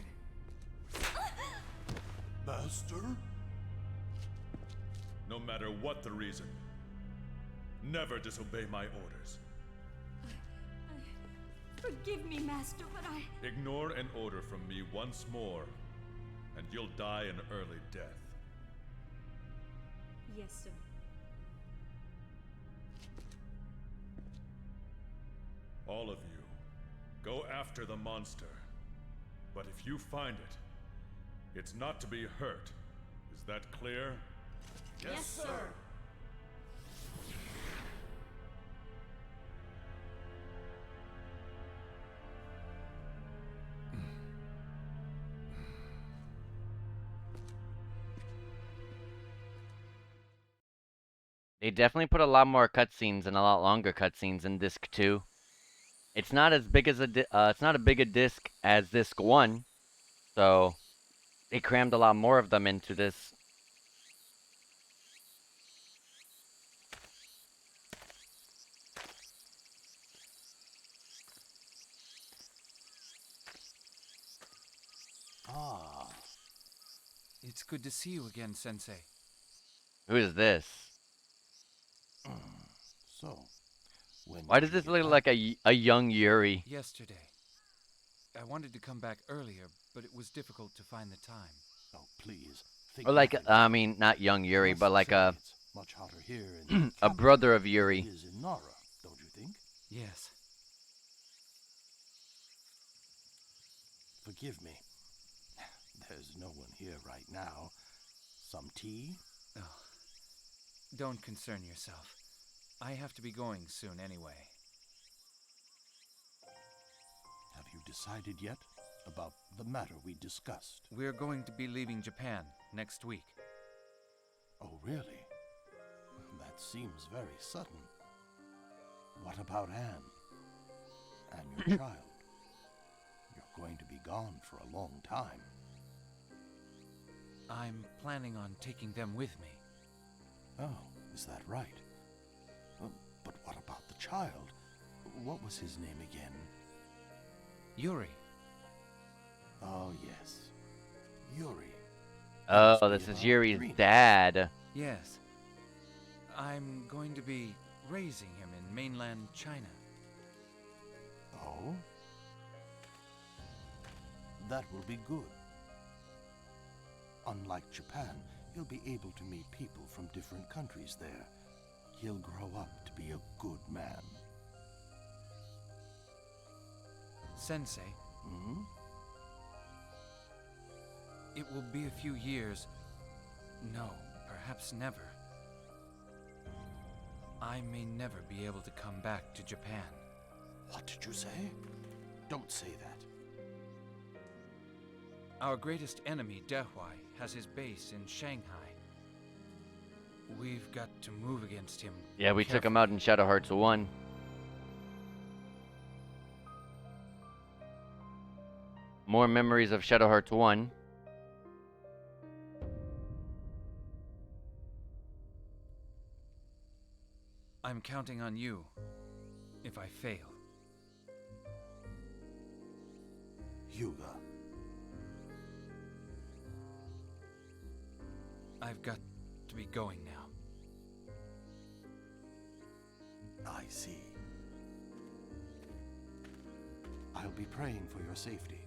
[SPEAKER 5] Master?
[SPEAKER 7] No matter what the reason, never disobey my orders.
[SPEAKER 9] Forgive me, Master, but I...
[SPEAKER 7] Ignore an order from me once more, and you'll die an early death.
[SPEAKER 9] Yes, sir.
[SPEAKER 7] All of you, go after the monster. But if you find it, it's not to be hurt. Is that clear?
[SPEAKER 9] Yes, sir.
[SPEAKER 1] They definitely put a lot more cutscenes and a lot longer cutscenes in disc 2. It's not as big as it's not a big a disc as disc 1, so they crammed a lot more of them into this.
[SPEAKER 5] Ah,
[SPEAKER 3] It's good to see you again, Sensei.
[SPEAKER 1] Who is this?
[SPEAKER 5] so, when
[SPEAKER 1] Why
[SPEAKER 5] did
[SPEAKER 1] does
[SPEAKER 5] you
[SPEAKER 1] this
[SPEAKER 5] get
[SPEAKER 1] look
[SPEAKER 5] back?
[SPEAKER 1] like a young Yuri?
[SPEAKER 3] Yesterday. I wanted to come back earlier, but it was difficult to find the time.
[SPEAKER 5] Oh, please. Think
[SPEAKER 1] Or like,
[SPEAKER 5] nothing
[SPEAKER 1] I
[SPEAKER 5] of it.
[SPEAKER 1] mean, not young Yuri,
[SPEAKER 5] Must
[SPEAKER 1] but like
[SPEAKER 5] say
[SPEAKER 1] a
[SPEAKER 5] it's much hotter here in the
[SPEAKER 1] a
[SPEAKER 5] capital
[SPEAKER 1] brother of
[SPEAKER 5] than
[SPEAKER 1] Yuri.
[SPEAKER 5] it is in Nara, don't you think?
[SPEAKER 3] Yes.
[SPEAKER 5] Forgive me. There's no one here right now. Some tea?
[SPEAKER 3] Oh. Don't concern yourself. I have to be going soon anyway.
[SPEAKER 5] Have you decided yet about the matter we discussed?
[SPEAKER 3] We're going to be leaving Japan next week.
[SPEAKER 5] Oh, really? That seems very sudden. What about Anne? And your child? You're going to be gone for a long time.
[SPEAKER 3] I'm planning on taking them with me.
[SPEAKER 5] Oh, is that right? But what about the child? What was his name again?
[SPEAKER 3] Yuri.
[SPEAKER 5] Oh, yes. Yuri.
[SPEAKER 1] Oh,
[SPEAKER 5] Must be
[SPEAKER 1] this is
[SPEAKER 5] about
[SPEAKER 1] Yuri's
[SPEAKER 5] 3.
[SPEAKER 1] dad.
[SPEAKER 3] Yes. I'm going to be raising him in mainland China.
[SPEAKER 5] Oh? That will be good. Unlike Japan, he'll be able to meet people from different countries there. He'll grow up to be a good man.
[SPEAKER 3] Sensei,
[SPEAKER 5] Hmm?
[SPEAKER 3] it will be a few years. No, perhaps never. I may never be able to come back to Japan.
[SPEAKER 5] What did you say? Don't say that.
[SPEAKER 3] Our greatest enemy, Dehuai, has his base in Shanghai. We've got to move against him.
[SPEAKER 1] Yeah, we took him out in Shadow Hearts 1. More memories of Shadow Hearts 1.
[SPEAKER 3] I'm counting on you if I fail.
[SPEAKER 5] Hyuga.
[SPEAKER 3] I've got to be going now.
[SPEAKER 5] I see. I'll be praying for your safety.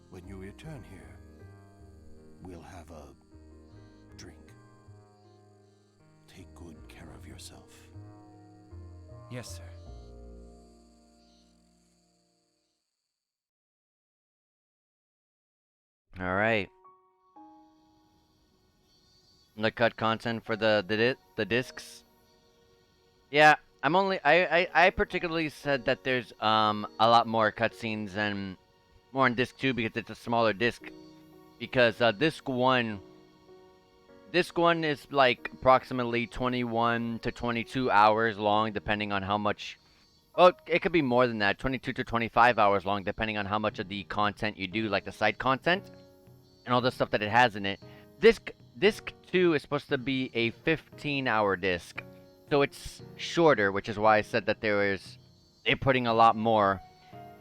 [SPEAKER 5] When you return here, we'll have a drink. Take good care of yourself.
[SPEAKER 3] Yes, sir.
[SPEAKER 1] All right. The cut content for the discs. Yeah, I particularly said that there's a lot more cutscenes and more on disc 2 because it's a smaller disc. Because disc 1 is like approximately 21 to 22 hours long depending on how much. Oh, it could be more than that, 22 to 25 hours long depending on how much of the content you do, like the side content and all the stuff that it has in it. Disc 2 is supposed to be a 15-hour disc. So it's shorter, which is why I said that they're putting a lot more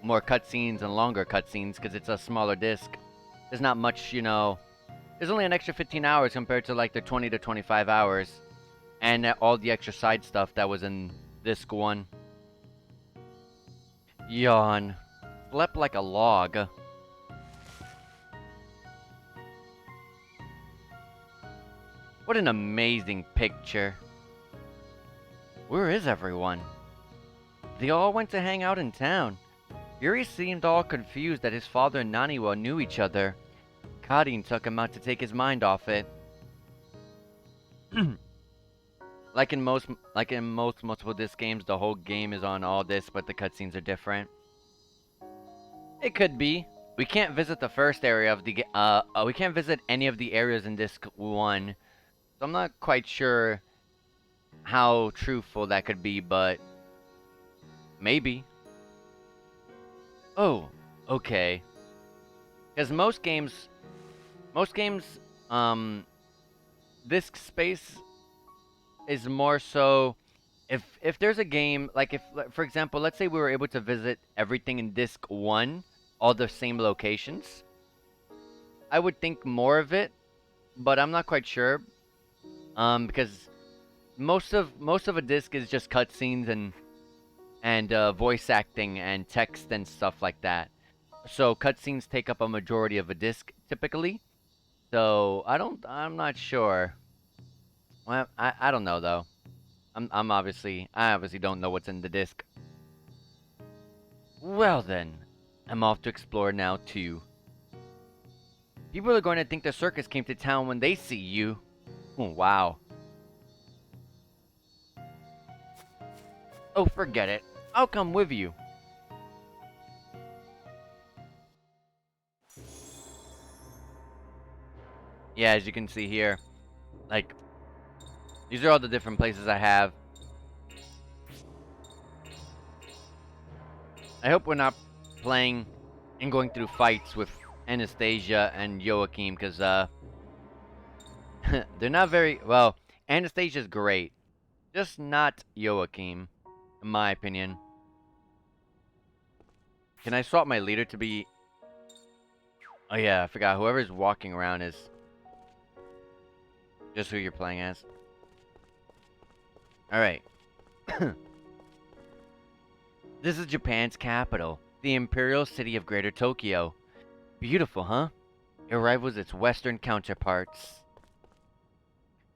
[SPEAKER 1] cutscenes and longer cutscenes because it's a smaller disc. There's not much, you know. There's only an extra 15 hours compared to like the 20 to 25 hours, and all the extra side stuff that was in disc one. Yawn. Slept like a log. What an amazing picture. Where is everyone? They all went to hang out in town. Yuri seemed all confused that his father and Naniwa knew each other. Kadin took him out to take his mind off it. like in most multiple disc games, the whole game is on all discs, but the cutscenes are different. It could be. We can't visit the first area of the we can't visit any of the areas in disc 1. So I'm not quite sure how truthful that could be, but maybe. Oh, okay. Because most games, disk space is more so if there's a game, like if, for example, let's say we were able to visit everything in disc 1, all the same locations, I would think more of it, but I'm not quite sure. Because most of a disc is just cutscenes and voice acting and text and stuff like that. So cutscenes take up a majority of a disc typically. So I'm not sure. Well, I don't know though. I obviously don't know what's in the disc. Well then, I'm off to explore now too. People are going to think the circus came to town when they see you. Oh, wow. Oh, forget it. I'll come with you. Yeah, as you can see here, like, these are all the different places I have. I hope we're not playing and going through fights with Anastasia and Joachim, because, they're not very, well, Anastasia's great. Just not Joachim, in my opinion. Can I swap my leader to be... Oh yeah, I forgot. Whoever's walking around is just who you're playing as. Alright. This is Japan's capital, the imperial city of Greater Tokyo. Beautiful, huh? It rivals its western counterparts.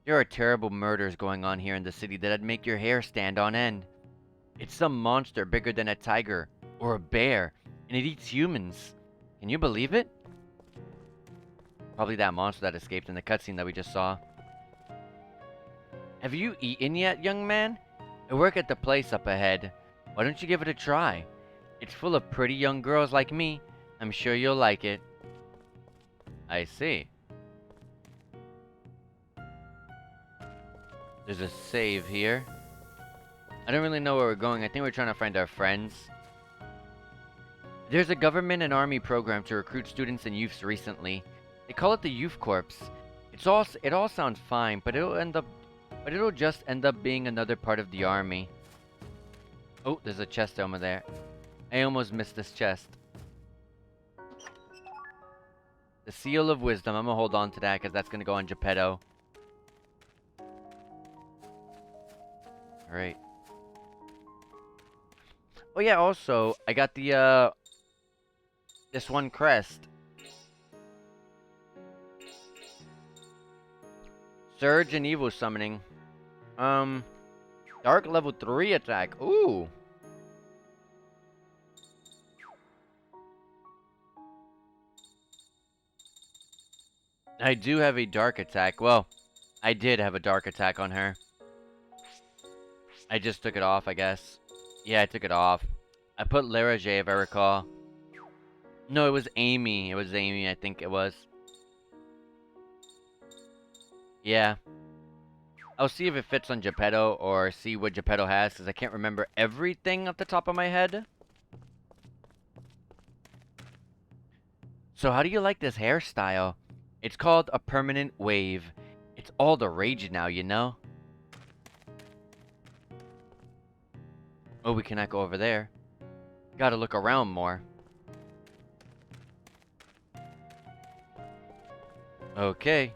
[SPEAKER 1] There are terrible murders going on here in the city that'd make your hair stand on end. It's some monster bigger than a tiger or a bear, and it eats humans. Can you believe it? Probably that monster that escaped in the cutscene that we just saw. Have you eaten yet, young man? I work at the place up ahead. Why don't you give it a try? It's full of pretty young girls like me. I'm sure you'll like it. I see. There's a save here. I don't really know where we're going. I think we're trying to find our friends. There's a government and army program to recruit students and youths recently. They call it the Youth Corps. It all sounds fine, but it'll just end up being another part of the army. Oh, there's a chest over there. I almost missed this chest. The Seal of Wisdom. I'm gonna hold on to that because that's gonna go on Geppetto. Alright. Oh yeah, also, I got the, this one crest. Surge and Evil Summoning. Dark level 3 attack. Ooh. I do have a dark attack. Well, I did have a dark attack on her. I just took it off, I guess. Yeah, I took it off. I put Lara J, if I recall. No, it was Amy. It was Amy, I think it was. Yeah. I'll see if it fits on Geppetto or see what Geppetto has, because I can't remember everything off the top of my head. So how do you like this hairstyle? It's called a permanent wave. It's all the rage now, you know? Oh, we cannot go over there. Gotta look around more. Okay.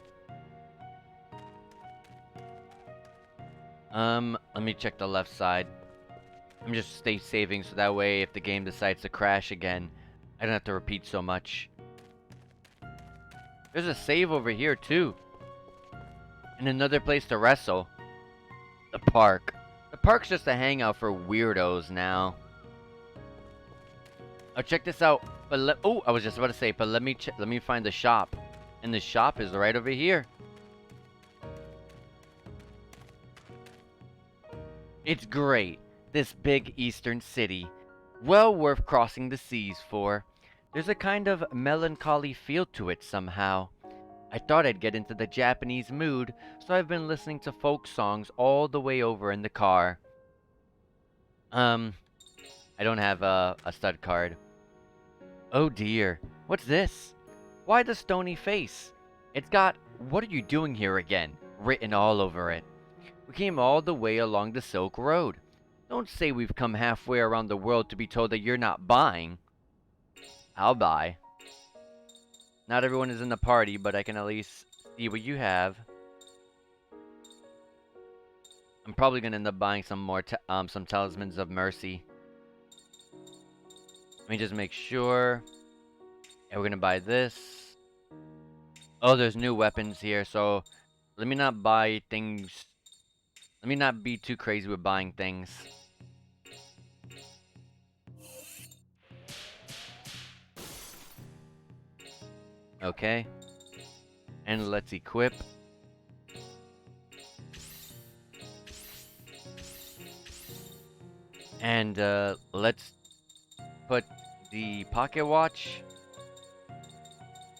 [SPEAKER 1] Let me check the left side. I'm just stay saving so that way if the game decides to crash again, I don't have to repeat so much. There's a save over here too. And another place to wrestle. The park. The park's just a hangout for weirdos now. Oh, check this out. But oh, I was just about to say, but let me find the shop. And the shop is right over here. It's great. This big eastern city. Well worth crossing the seas for. There's a kind of melancholy feel to it somehow. I thought I'd get into the Japanese mood, so I've been listening to folk songs all the way over in the car. I don't have a stud card. Oh dear, what's this? Why the stony face? It's got, "What are you doing here again?" written all over it. We came all the way along the Silk Road. Don't say we've come halfway around the world to be told that you're not buying. I'll buy. Not everyone is in the party, but I can at least see what you have. I'm probably gonna end up buying some more, some Talismans of Mercy. Let me just make sure. And we're gonna buy this. Oh, there's new weapons here, so let me not buy things. Let me not be too crazy with buying things. Okay. And let's equip. And let's put the pocket watch.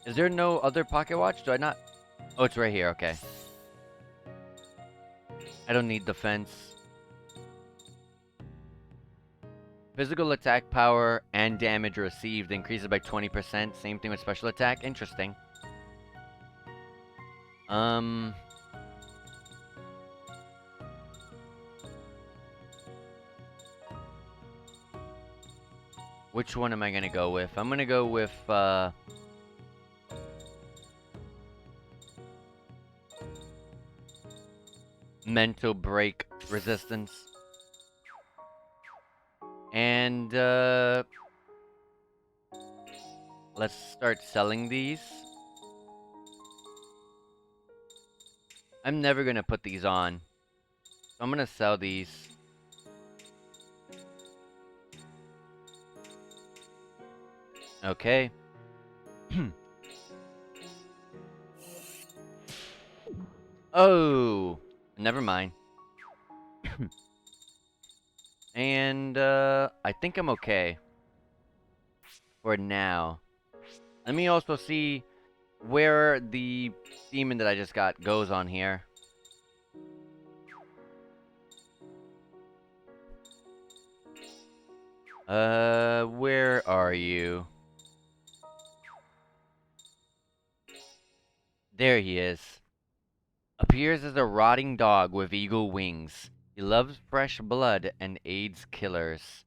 [SPEAKER 1] Is there no other pocket watch? Do I not? Oh, it's right here. Okay. I don't need defense. Physical attack power and damage received increases by 20%. Same thing with special attack. Interesting. Which one am I gonna go with? I'm gonna go with, mental break resistance. And, let's start selling these. I'm never gonna put these on. So I'm gonna sell these. Okay. Oh, never mind. And I think I'm okay for now. Let me also see where the demon that I just got goes on here. Where are you? There he is. Appears as a rotting dog with eagle wings. He loves fresh blood and aids killers.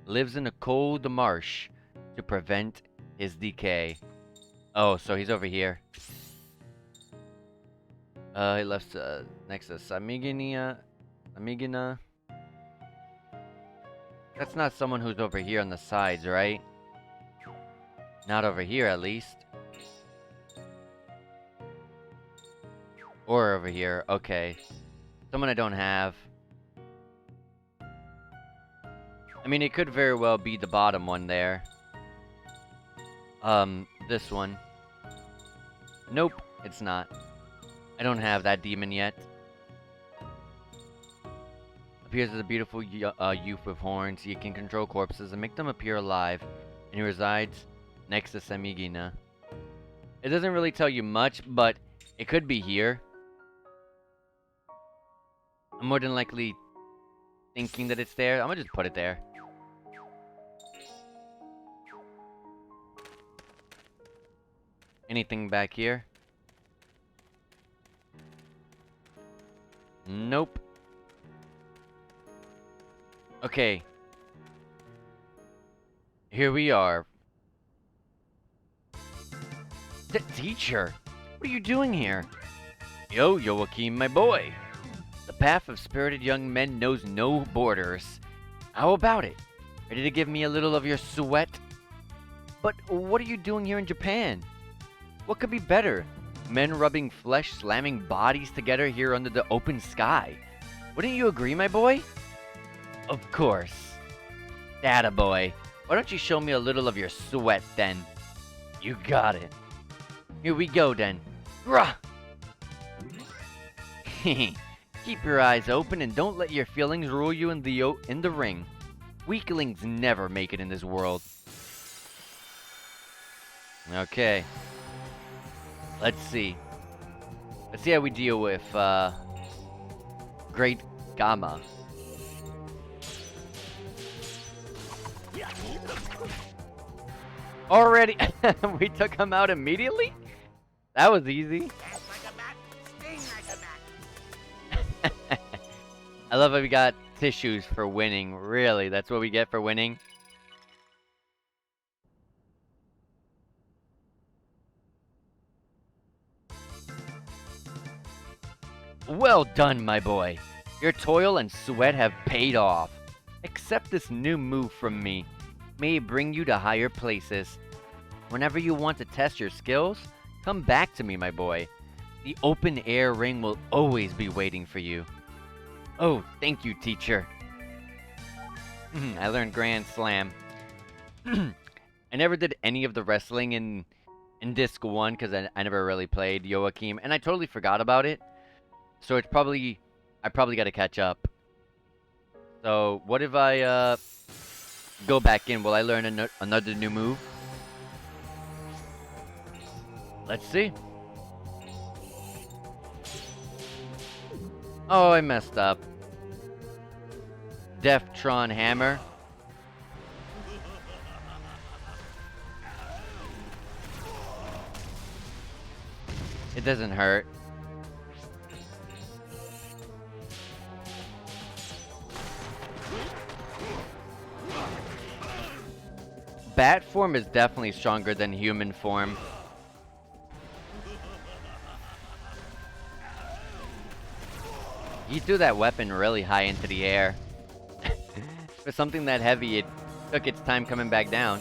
[SPEAKER 1] Lives in a cold marsh to prevent his decay. Oh, so he's over here. He left next to Samigina. Samigina. That's not someone who's over here on the sides, right? Not over here, at least. Or over here. Okay. Someone I don't have. I mean, it could very well be the bottom one there. This one. Nope, it's not. I don't have that demon yet. Appears as a beautiful youth with horns. He can control corpses and make them appear alive. And he resides next to Samigina. It doesn't really tell you much, but it could be here. I'm more than likely thinking that it's there. I'm gonna just put it there. Anything back here? Nope. Okay, Here we are. Teacher, what are you doing here? Yo, Joachim, my boy. The path of spirited young men knows no borders. How about it? Ready to give me a little of your sweat? But what are you doing here in Japan? What could be better? Men rubbing flesh, slamming bodies together here under the open sky. Wouldn't you agree, my boy? Of course. Atta boy. Why don't you show me a little of your sweat then? You got it. Here we go then. Rah! Keep your eyes open and don't let your feelings rule you in the ring. Weaklings never make it in this world. Okay. Let's see. Let's see how we deal with Great Gamma. Already, we took him out immediately? That was easy. I love how we got tissues for winning. Really, that's what we get for winning? Well done, my boy. Your toil and sweat have paid off. Accept this new move from me. May it bring you to higher places. Whenever you want to test your skills, come back to me, my boy. The open air ring will always be waiting for you. Oh, thank you, teacher. I learned Grand Slam. I never did any of the wrestling in Disc 1 because I never really played Joachim, and I totally forgot about it. So it's probably... I probably got to catch up. So, what if I go back in? Will I learn another new move? Let's see. Oh, I messed up. Deftron Hammer. It doesn't hurt. Bat form is definitely stronger than human form. He threw that weapon really high into the air. For something that heavy, it took its time coming back down.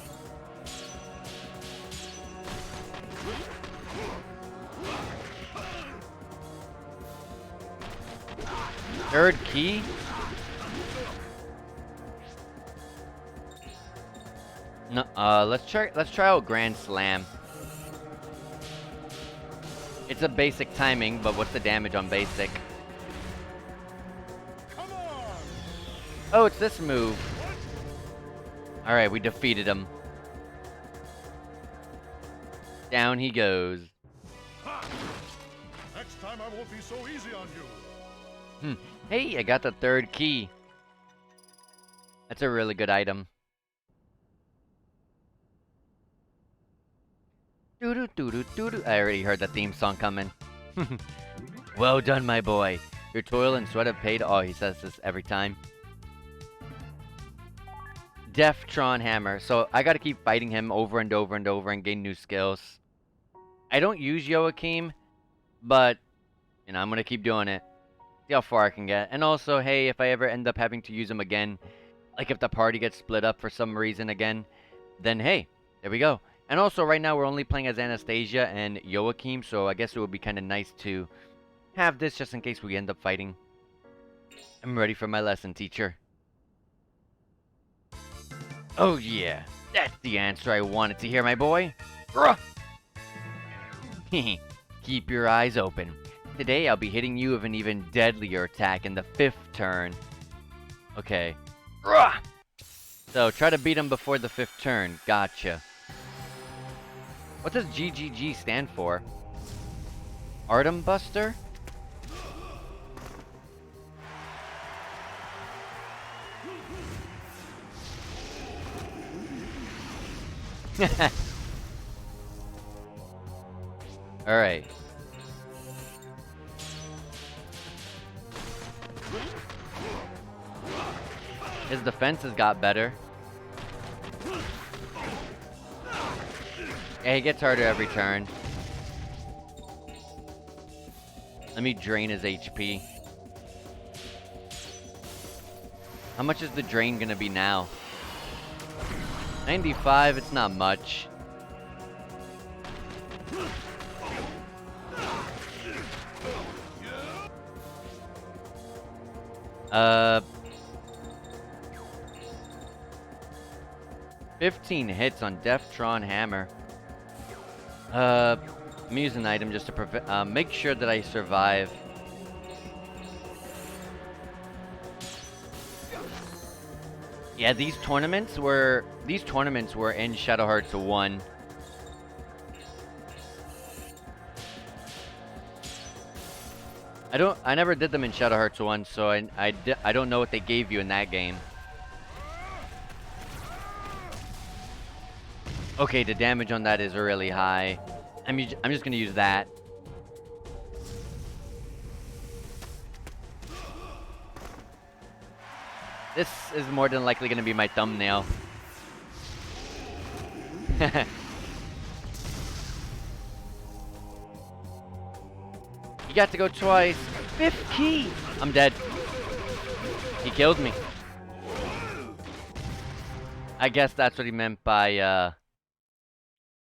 [SPEAKER 1] Third key? No, let's try out Grand Slam. It's a basic timing, but what's the damage on basic? Oh, it's this move. Alright, we defeated him. Down he goes.
[SPEAKER 8] Next time I won't be so easy on you.
[SPEAKER 1] Hey, I got the third key. That's a really good item. Doo-doo, doo-doo, doo-doo. I already heard the theme song coming. Well done, my boy. Your toil and sweat have paid. Oh, he says this every time. Deftron Hammer. So I gotta keep fighting him over and over and over and gain new skills. I don't use Joachim, but you know, I'm gonna keep doing it. See how far I can get. And also, hey, if I ever end up having to use him again, like if the party gets split up for some reason again, then hey, there we go. And also, right now we're only playing as Anastasia and Joachim, so I guess it would be kind of nice to have this just in case we end up fighting. I'm ready for my lesson, teacher. Oh yeah, that's the answer I wanted to hear, my boy. Keep your eyes open. Today I'll be hitting you with an even deadlier attack in the 5th turn. Okay. So try to beat him before the 5th turn. Gotcha. What does GGG stand for? Artem Buster? Alright. His defense has got better. Yeah, he gets harder every turn. Let me drain his HP. How much is the drain gonna be now? 95, it's not much. Uh... 15 hits on Deftron Hammer. Let me use an item just to make sure that I survive. Yeah, these tournaments were in Shadow Hearts 1. I never did them in Shadow Hearts 1, so I don't know what they gave you in that game. Okay, the damage on that is really high. I'm just gonna use that. This is more than likely gonna be my thumbnail. You got to go twice. 5th key! I'm dead. He killed me. I guess that's what he meant by,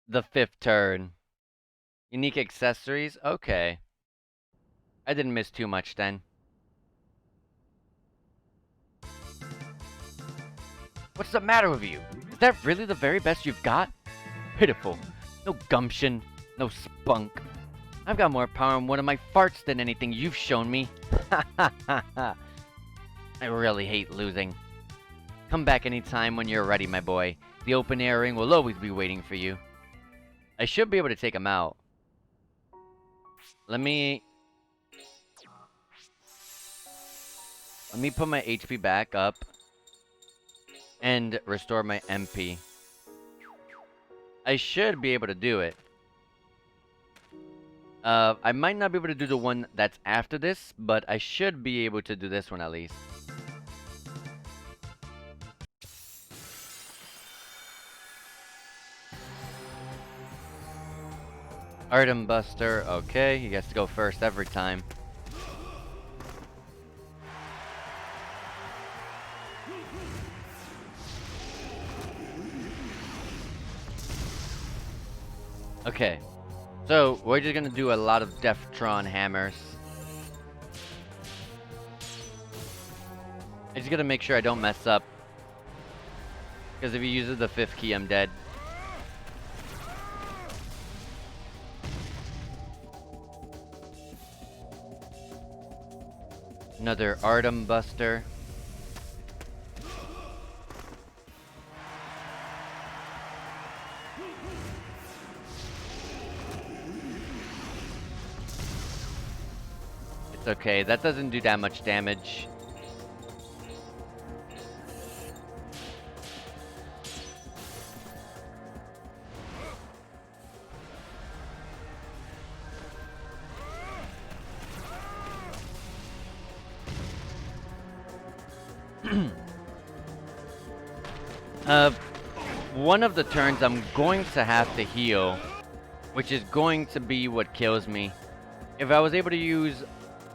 [SPEAKER 1] the 5th turn. Unique accessories? Okay. I didn't miss too much then. What's the matter with you? Is that really the very best you've got? Pitiful. No gumption. No spunk. I've got more power in one of my farts than anything you've shown me. I really hate losing. Come back anytime when you're ready, my boy. The open air ring will always be waiting for you. I should be able to take him out. Let me put my HP back up and restore my MP. I should be able to do it. I might not be able to do the one that's after this, but I should be able to do this one at least. Artem Buster, okay, he gets to go first every time. Okay, so we're just gonna do a lot of Deftron hammers. I just gotta make sure I don't mess up, because if he uses the 5th key, I'm dead. Another Artem Buster. It's okay, that doesn't do that much damage. One of the turns I'm going to have to heal, which is going to be what kills me. If I was able to use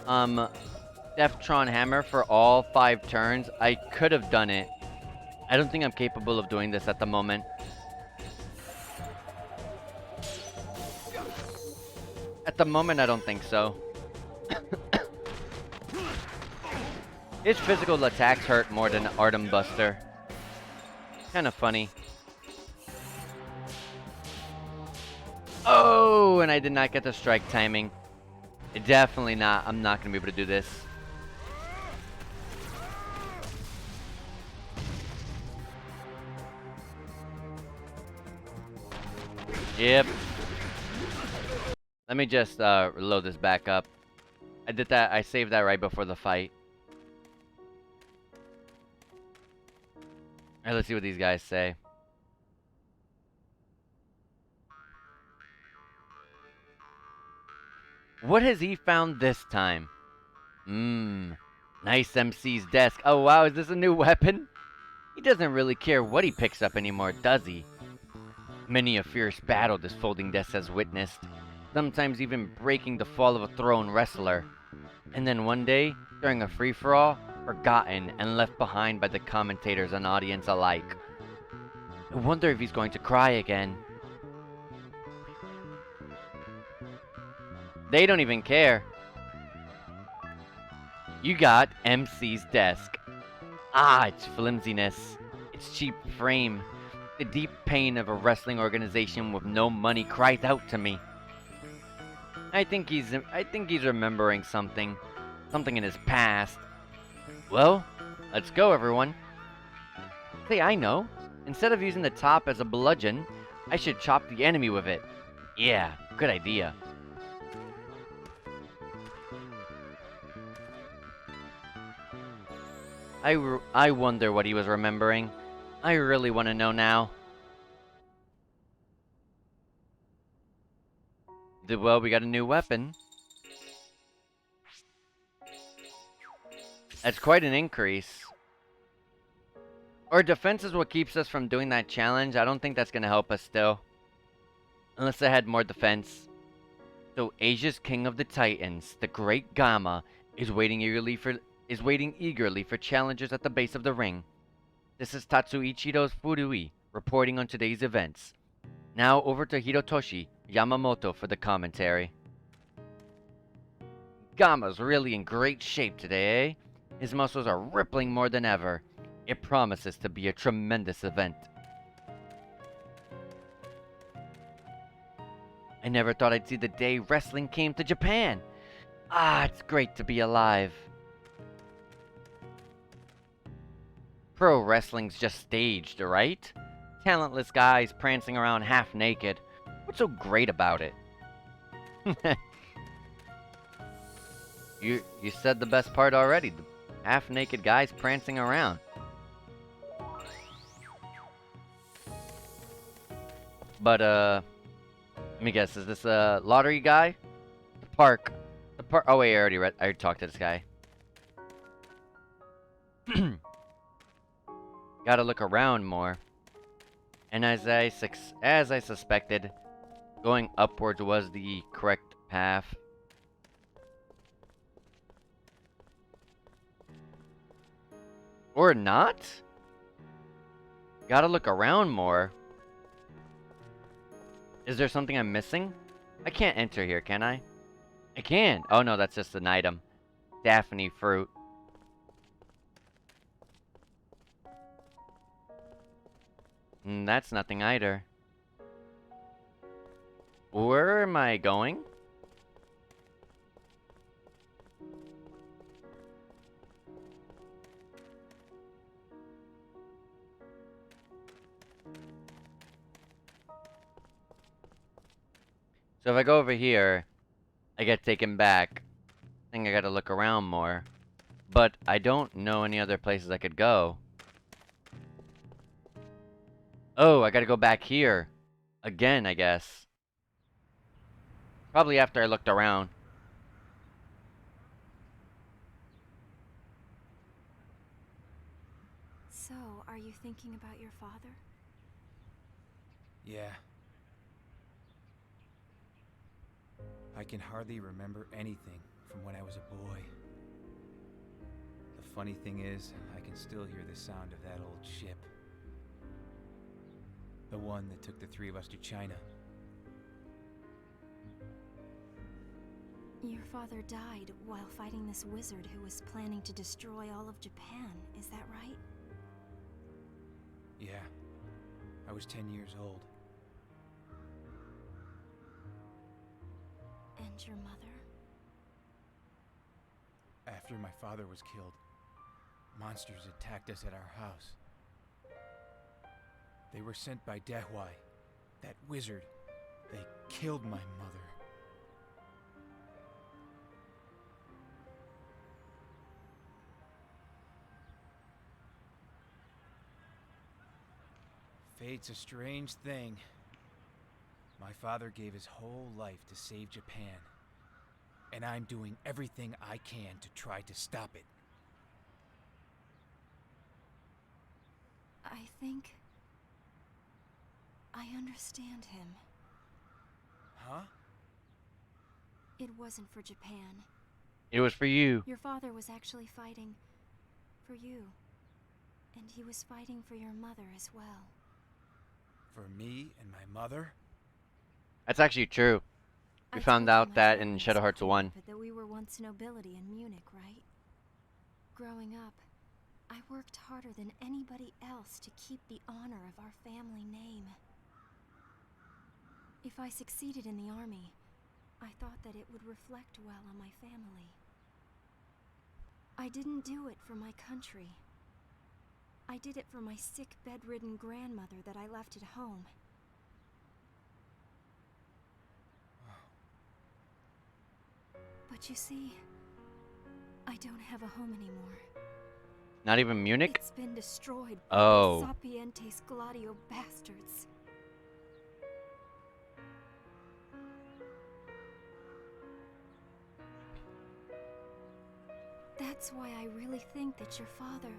[SPEAKER 1] Deftron Hammer for all 5 turns, I could have done it. I don't think I'm capable of doing this at the moment. At the moment, I don't think so. His physical attacks hurt more than Artem Buster. Kinda funny. Oh, and I did not get the strike timing. Definitely not. I'm not gonna be able to do this. Yep. Let me just load this back up. I did that. I saved that right before the fight. Alright, let's see what these guys say. What has he found this time? Nice MC's desk. Oh wow, is this a new weapon? He doesn't really care what he picks up anymore, does he? Many a fierce battle this folding desk has witnessed, sometimes even breaking the fall of a thrown wrestler. And then one day, during a free-for-all, forgotten and left behind by the commentators and audience alike. I wonder if he's going to cry again. They don't even care. You got MC's desk. Ah, its flimsiness, its cheap frame, the deep pain of a wrestling organization with no money cries out to me. I think he's remembering something in his past. Well, let's go, everyone. Say, I know. Instead of using the top as a bludgeon, I should chop the enemy with it. Yeah, good idea. I wonder what he was remembering. I really want to know now. Well, we got a new weapon. That's quite an increase. Our defense is what keeps us from doing that challenge. I don't think that's going to help us still. Unless I had more defense. So Asia's King of the Titans, the Great Gamma, is waiting eagerly for challengers at the base of the ring. This is Tatsuichiro's Furui reporting on today's events. Now over to Hirotoshi Yamamoto for the commentary. Gamma's really in great shape today, eh? His muscles are rippling more than ever. It promises to be a tremendous event. I never thought I'd see the day wrestling came to Japan. Ah, it's great to be alive. Pro wrestling's just staged, right? Talentless guys prancing around half naked. What's so great about it? You said the best part already. The half naked guys prancing around. But let me guess, is this a lottery guy? The park. Oh wait, I already talked to this guy. Gotta look around more. And as I suspected, going upwards was the correct path. Or not? Gotta look around more. Is there something I'm missing? I can't enter here, can I? I can! Oh no, that's just an item. Daphne fruit. That's nothing either. Where am I going? So if I go over here, I get taken back. I think I gotta look around more. But I don't know any other places I could go. Oh, I gotta go back here. Again, I guess. Probably after I looked around.
[SPEAKER 4] So, are you thinking about your father?
[SPEAKER 3] Yeah. I can hardly remember anything from when I was a boy. The funny thing is, I can still hear the sound of that old ship. The one that took the three of us to China.
[SPEAKER 4] Your father died while fighting this wizard who was planning to destroy all of Japan, is that right?
[SPEAKER 3] Yeah. I was 10 years old.
[SPEAKER 4] And your mother?
[SPEAKER 3] After my father was killed, monsters attacked us at our house. They were sent by Dehwai, that wizard. They killed my mother. Fate's a strange thing. My father gave his whole life to save Japan, and I'm doing everything I can to try to stop it.
[SPEAKER 4] I think I understand him.
[SPEAKER 3] Huh?
[SPEAKER 4] It wasn't for Japan.
[SPEAKER 1] It was for you.
[SPEAKER 4] Your father was actually fighting for you. And he was fighting for your mother as well.
[SPEAKER 3] For me and my mother?
[SPEAKER 1] That's actually true. We
[SPEAKER 4] I
[SPEAKER 1] found
[SPEAKER 4] told you
[SPEAKER 1] out
[SPEAKER 4] my
[SPEAKER 1] that
[SPEAKER 4] father
[SPEAKER 1] in
[SPEAKER 4] was
[SPEAKER 1] Shadow Hearts
[SPEAKER 4] cool
[SPEAKER 1] 1.
[SPEAKER 4] with it, that we were once nobility in Munich, right? Growing up, I worked harder than anybody else to keep the honor of our family name. If I succeeded in the army, I thought that it would reflect well on my family. I didn't do it for my country. I did it for my sick, bedridden grandmother that I left at home. But you see, I don't have a home anymore.
[SPEAKER 1] Not even Munich?
[SPEAKER 4] It's been destroyed by
[SPEAKER 1] Oh.
[SPEAKER 4] those Sapientes Gladio bastards. That's why I really think that your father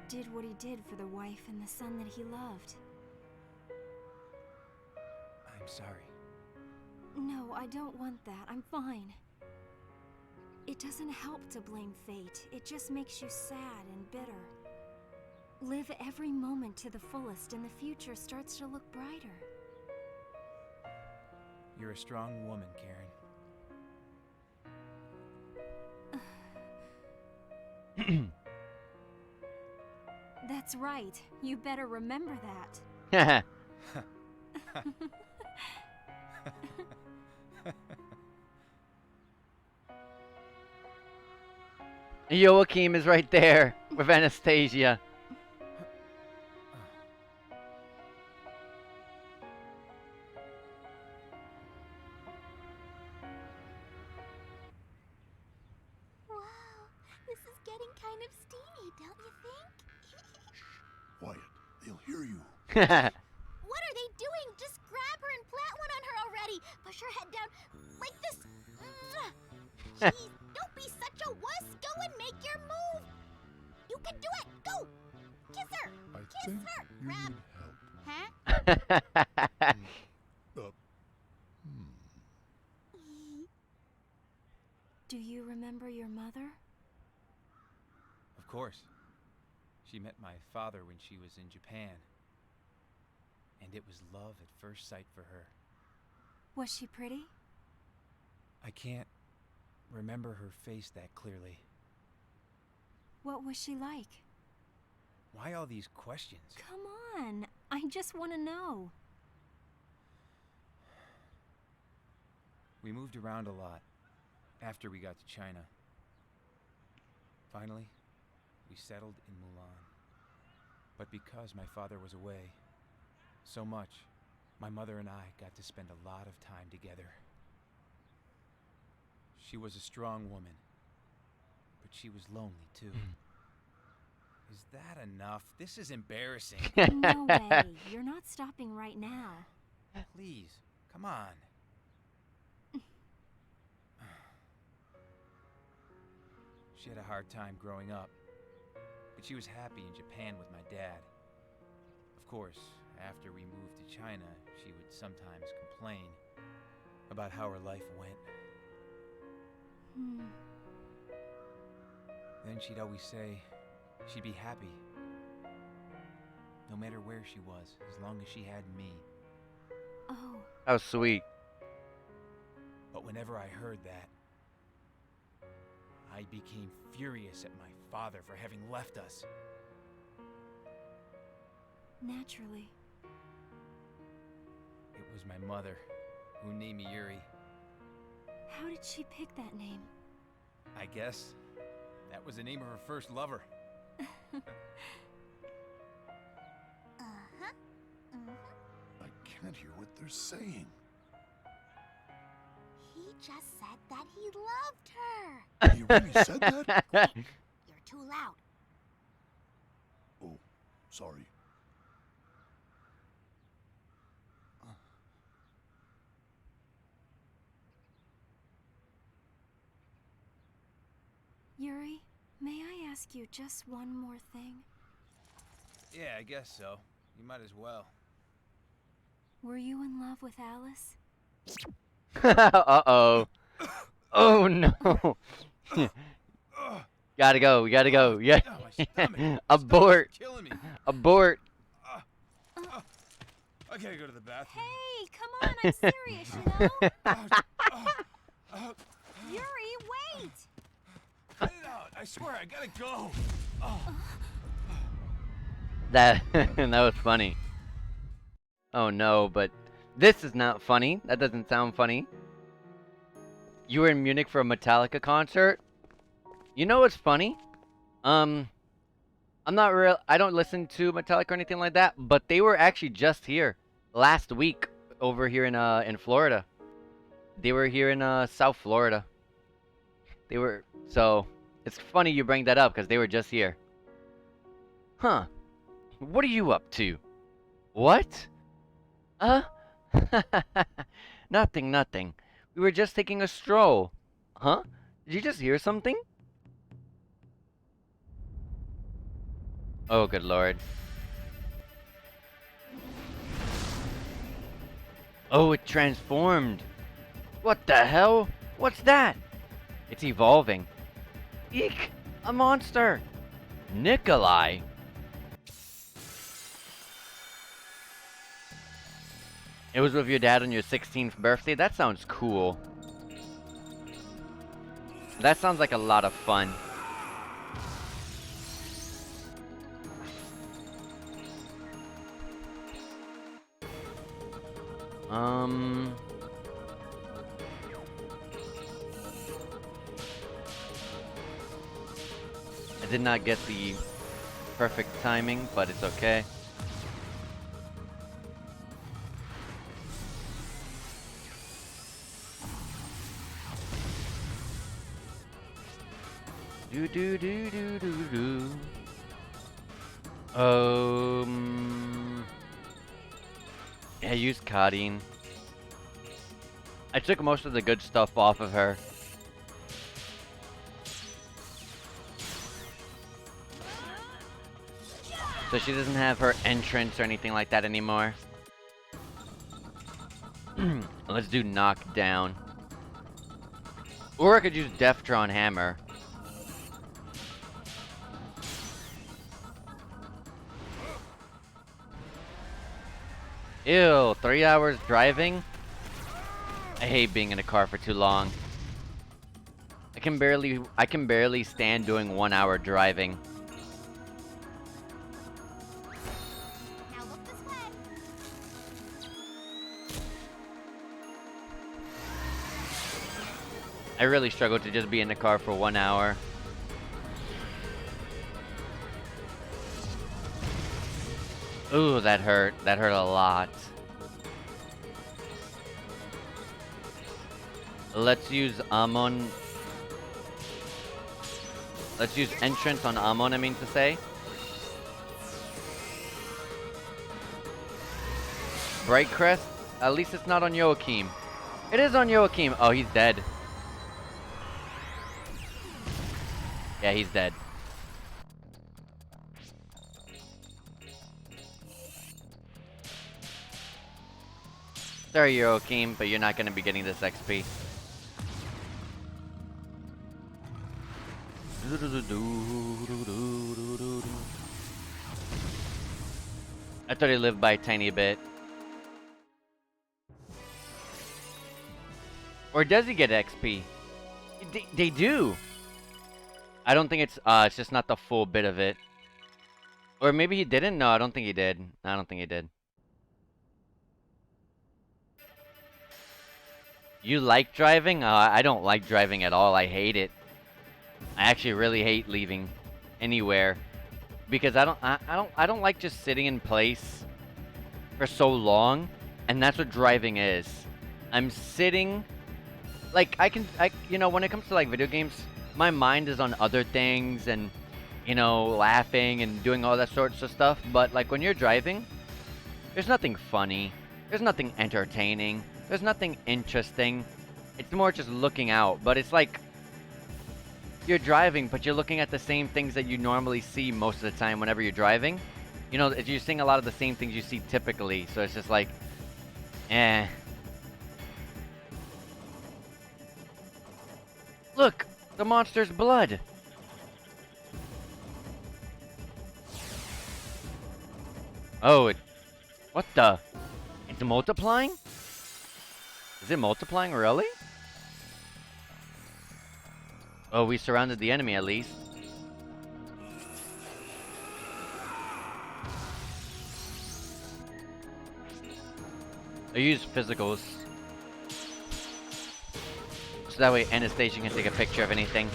[SPEAKER 4] did what he did for the wife and the son that he loved.
[SPEAKER 3] I'm sorry.
[SPEAKER 4] No, I don't want that. I'm fine. It doesn't help to blame fate. It just makes you sad and bitter. Live every moment to the fullest and the future starts to look brighter.
[SPEAKER 3] You're a strong woman, Karen.
[SPEAKER 4] That's right. You better remember that.
[SPEAKER 1] Haha. Joachim is right there with Anastasia.
[SPEAKER 10] Wow, this is getting kind of steamy, don't you think?
[SPEAKER 5] Quiet. They'll hear you.
[SPEAKER 10] What are they doing? Just grab her and plant one on her already. Push her head down like this. Jeez, don't be such a wuss. Go and make your move. You can do it. Go. Kiss her.
[SPEAKER 5] I
[SPEAKER 10] Kiss
[SPEAKER 5] think
[SPEAKER 10] her.
[SPEAKER 5] you
[SPEAKER 10] Grab.
[SPEAKER 5] need help.
[SPEAKER 10] Huh?
[SPEAKER 4] Do you remember your mother?
[SPEAKER 3] Of course. She met my father when she was in Japan. And it was love at first sight for her.
[SPEAKER 4] Was she pretty?
[SPEAKER 3] I can't remember her face that clearly.
[SPEAKER 4] What was she like?
[SPEAKER 3] Why all these questions?
[SPEAKER 4] Come on, I just want to know.
[SPEAKER 3] We moved around a lot after we got to China. Finally, we settled in Mulan. But because my father was away so much, my mother and I got to spend a lot of time together. She was a strong woman, but she was lonely too. Is that enough? This is embarrassing.
[SPEAKER 4] No way, you're not stopping right now.
[SPEAKER 3] Please, come on. She had a hard time growing up, but she was happy in Japan with my dad. Of course, after we moved to China, she would sometimes complain about how her life went. Then she'd always say she'd be happy, no matter where she was, as long as she had me.
[SPEAKER 4] Oh.
[SPEAKER 1] How sweet.
[SPEAKER 3] But whenever I heard that, I became furious at my father for having left us.
[SPEAKER 4] Naturally.
[SPEAKER 3] It was my mother who named me Yuri.
[SPEAKER 4] How did she pick that name?
[SPEAKER 3] I guess that was the name of her first lover.
[SPEAKER 5] I can't hear what they're saying.
[SPEAKER 10] He just said that he loved her.
[SPEAKER 5] He really said that?
[SPEAKER 10] You're too loud.
[SPEAKER 5] Oh, sorry.
[SPEAKER 4] Yuri, may I ask you just one more thing?
[SPEAKER 3] Yeah, I guess so. You might as well.
[SPEAKER 4] Were you in love with Alice?
[SPEAKER 1] Uh-oh. Oh no. Gotta go, we gotta go. Yeah.
[SPEAKER 3] Oh, my stomach.
[SPEAKER 1] Abort.
[SPEAKER 3] Stomach's killing me.
[SPEAKER 1] Abort.
[SPEAKER 3] I gotta go to the bathroom.
[SPEAKER 4] Hey, come on, I'm serious, you know? Yuri, wait!
[SPEAKER 3] Cut it out. I swear, I gotta go.
[SPEAKER 1] That that was funny. Oh no, but this is not funny. That doesn't sound funny. You were in Munich for a Metallica concert? You know what's funny? I'm not real. I don't listen to Metallica or anything like that, but they were actually just here last week over here in Florida. They were here in South Florida. They were so it's funny you bring that up because they were just here. Huh. What are you up to? What? Nothing, nothing. We were just taking a stroll. Huh? Did you just hear something? Oh, good lord. Oh, it transformed. What the hell? What's that? It's evolving. Eek! A monster! Nikolai! It was with your dad on your 16th birthday? That sounds cool. That sounds like a lot of fun. I did not get the perfect timing, but it's okay. Do do do do do do. Yeah, I used Kadeen. I took most of the good stuff off of her. So she doesn't have her entrance or anything like that anymore. Let's do knockdown. Or I could use Deftron Hammer. Ew, 3 hours driving? I hate being in a car for too long. I can barely stand doing 1 hour driving.
[SPEAKER 10] Now look this way.
[SPEAKER 1] I really struggle to just be in the car for 1 hour. Ooh, that hurt. That hurt a lot. Let's use Amon. Let's use entrance on Amon, I mean to say. Bright Crest? At least it's not on Joachim. It is on Joachim. Oh, he's dead. Yeah, he's dead. Sorry, Joachim, but you're not going to be getting this XP. I thought he lived by a tiny bit. Or does he get XP? They do. I don't think it's just not the full bit of it. Or maybe he didn't? No, I don't think he did. I don't think he did. You like driving? I don't like driving at all. I hate it. I actually really hate leaving anywhere because I don't like just sitting in place for so long, and that's what driving is. I'm sitting like you know, when it comes to like video games, my mind is on other things and you know, laughing and doing all that sorts of stuff, but like when you're driving, there's nothing funny. There's nothing entertaining. There's nothing interesting. It's more just looking out, but it's like you're driving, but you're looking at the same things that you normally see most of the time whenever you're driving. You know, you're seeing a lot of the same things you see typically, so it's just like, Eh. Look! The monster's blood! Oh, what the? It's multiplying? Is it multiplying really? Oh, we surrounded the enemy at least. I use physicals. So that way Anastasia can take a picture of anything.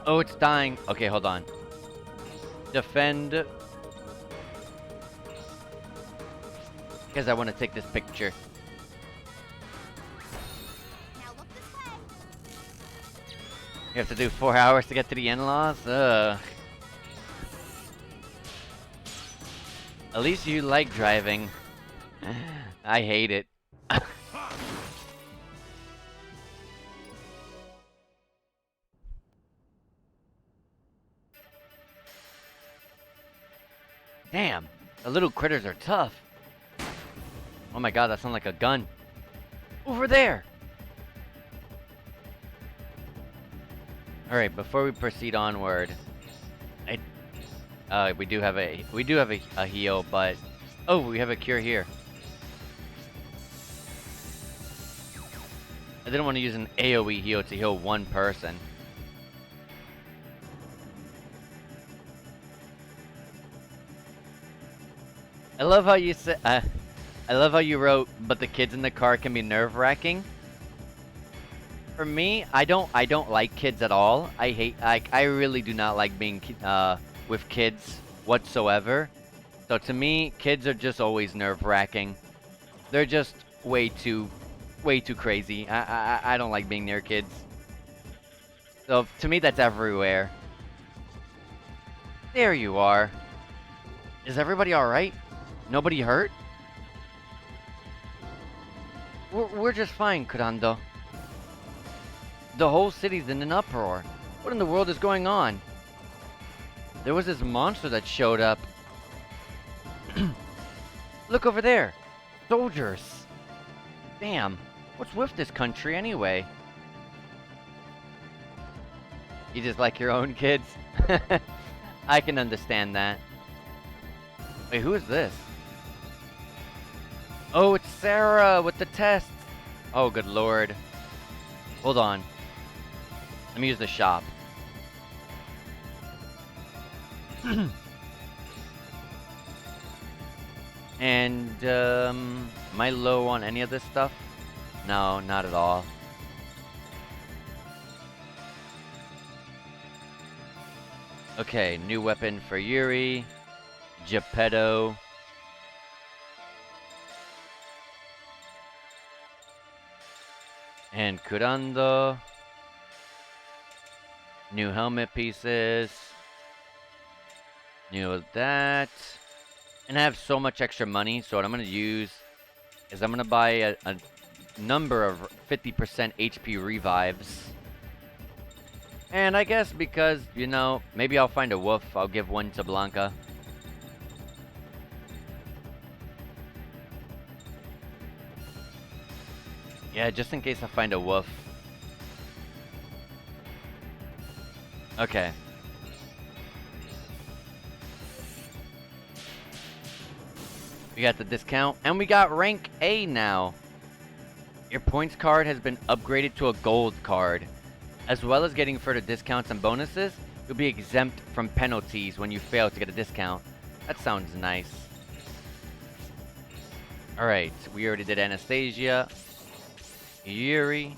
[SPEAKER 1] Oh, it's dying. Okay, hold on. Defend. Because I want to take this picture.
[SPEAKER 10] Now look this way.
[SPEAKER 1] You have to do 4 hours to get to the in-laws? Ugh. At least you like driving. I hate it. Damn, the little critters are tough. Oh my god, that sounds like a gun. Over there! Alright, before we proceed onward, we do have a heal, but oh, we have a cure here. I didn't want to use an AoE heal to heal one person. I love how you said. I love how you wrote, but the kids in the car can be nerve-wracking. For me, I don't like kids at all. I really do not like being with kids whatsoever. So to me, kids are just always nerve-wracking. They're just way too crazy. I don't like being near kids. So to me, that's everywhere. There you are. Is everybody all right? Nobody hurt? We're just fine, Kurando. The whole city's in an uproar. What in the world is going on? There was this monster that showed up. Look over there. Soldiers. Damn. What's with this country anyway? You just like your own kids? I can understand that. Wait, who is this? Oh, it's Sarah with the test. Oh, good lord. Hold on. Let me use the shop. And, am I low on any of this stuff? No, not at all. Okay, new weapon for Yuri. Geppetto. And Kurando. New helmet pieces. New that. And I have so much extra money, so what I'm going to use is I'm going to buy a number of 50% HP revives. And I guess because, you know, maybe I'll find a wolf, I'll give one to Blanca. Yeah, just in case I find a wolf. Okay. We got the discount, and we got rank A now. Your points card has been upgraded to a gold card. As well as getting further discounts and bonuses, you'll be exempt from penalties when you fail to get a discount. That sounds nice. Alright, we already did Anastasia. Yuri.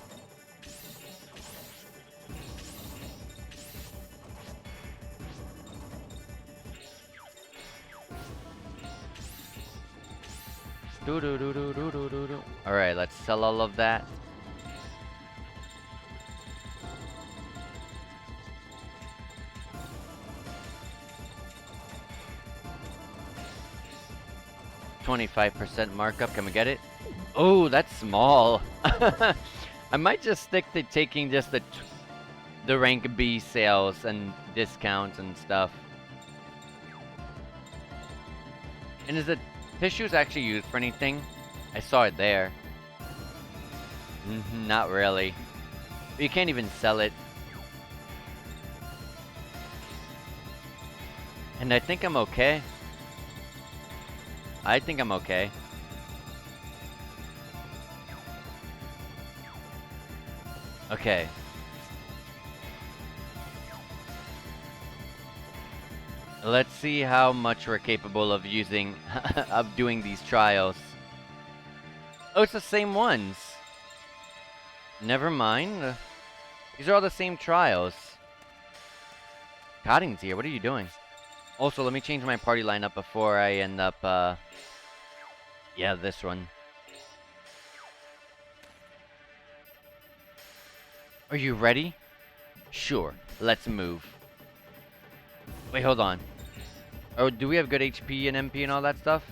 [SPEAKER 1] Alright, let's sell all of that. $25% markup, can we get it? Oh, that's small. I might just stick to taking just the rank B sales and discounts and stuff. And is the tissues actually used for anything? I saw it there. Not really. But you can't even sell it. And I think I'm okay. I think I'm okay. Okay. Let's see how much we're capable of using, of doing these trials. Oh, it's the same ones. Never mind. These are all the same trials. Cotting's here. What are you doing? Also, let me change my party lineup before I end up, yeah, this one. Are you ready? Sure. Let's move. Wait, hold on. Oh, do we have good HP and MP and all that stuff?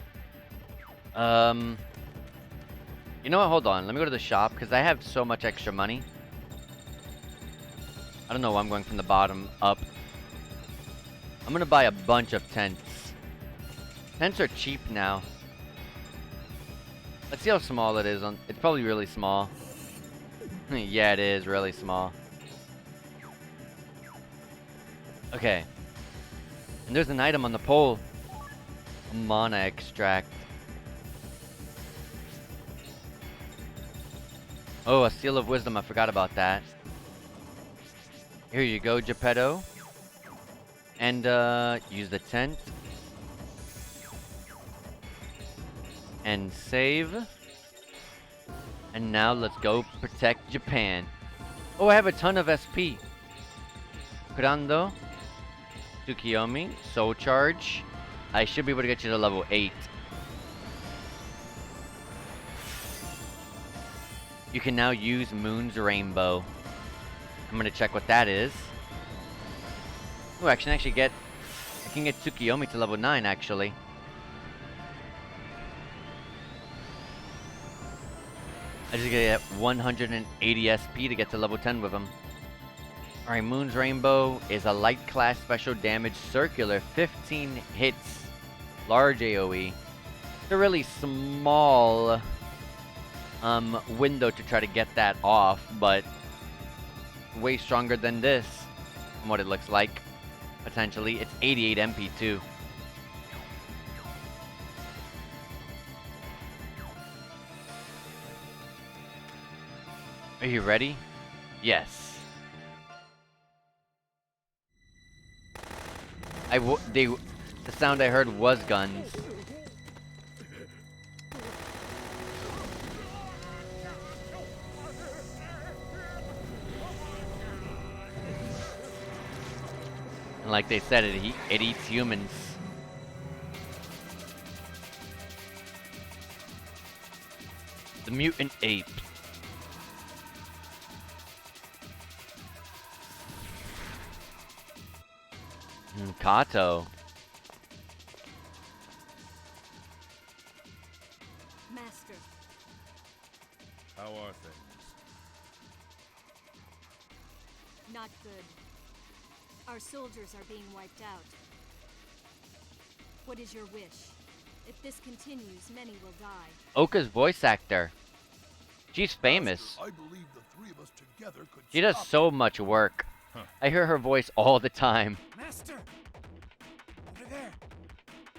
[SPEAKER 1] You know what? Hold on. Let me go to the shop because I have so much extra money. I don't know why I'm going from the bottom up. I'm gonna buy a bunch of tents. Tents are cheap now. Let's see how small it is. It's probably really small. Yeah, it is really small. Okay. And there's an item on the pole. A mana extract. Oh, a seal of wisdom. I forgot about that. Here you go, Geppetto. And use the tent. And save. And now let's go protect Japan. Oh, I have a ton of SP. Kurando. Tsukiyomi. Soul Charge. I should be able to get you to level 8. You can now use Moon's Rainbow. I'm gonna check what that is. Oh, I can actually get... I can get Tsukiyomi to level 9, actually. I just gotta get 180 SP to get to level 10 with him. Alright, Moon's Rainbow is a light class special damage circular, 15 hits, large AoE. It's a really small window to try to get that off, but way stronger than this, from what it looks like, potentially. It's 88 MP too. Are you ready? Yes. The sound I heard was guns. And like they said, it eats humans. The mutant ape. Kato.
[SPEAKER 9] Master.
[SPEAKER 7] How are things?
[SPEAKER 9] Not good. Our soldiers are being wiped out. What is your wish? If this continues, many will die.
[SPEAKER 1] Oka's voice actor. She's famous.
[SPEAKER 5] I believe the three of us together could
[SPEAKER 1] She does
[SPEAKER 5] stop
[SPEAKER 1] so much work.
[SPEAKER 7] Huh.
[SPEAKER 1] I hear her voice all the time.
[SPEAKER 3] Master! Over there!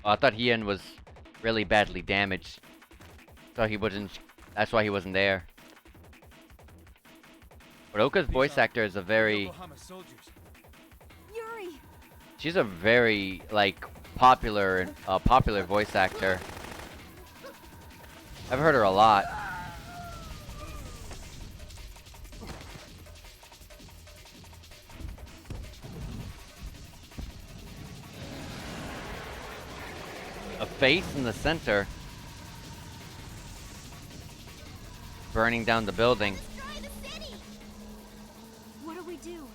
[SPEAKER 1] Oh, I thought Hien was really badly damaged. So he wasn't... That's why he wasn't there. But Oka's voice actor is a very...
[SPEAKER 3] Yokohama soldiers.
[SPEAKER 9] Yuri!
[SPEAKER 1] She's a very, like, popular voice actor. I've heard her a lot. A face in the center. Burning down the building.
[SPEAKER 10] Destroy the city!
[SPEAKER 9] What do we do?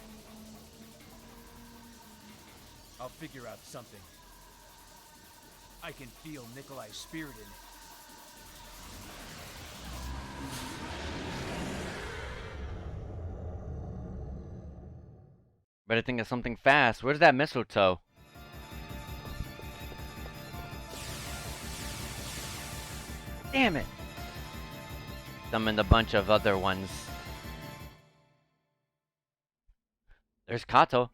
[SPEAKER 3] I'll figure out something. I can feel Nikolai's spirit in it.
[SPEAKER 1] Better think of something fast. Where's that mistletoe? Damn it! Summoned a bunch of other ones. There's Kato.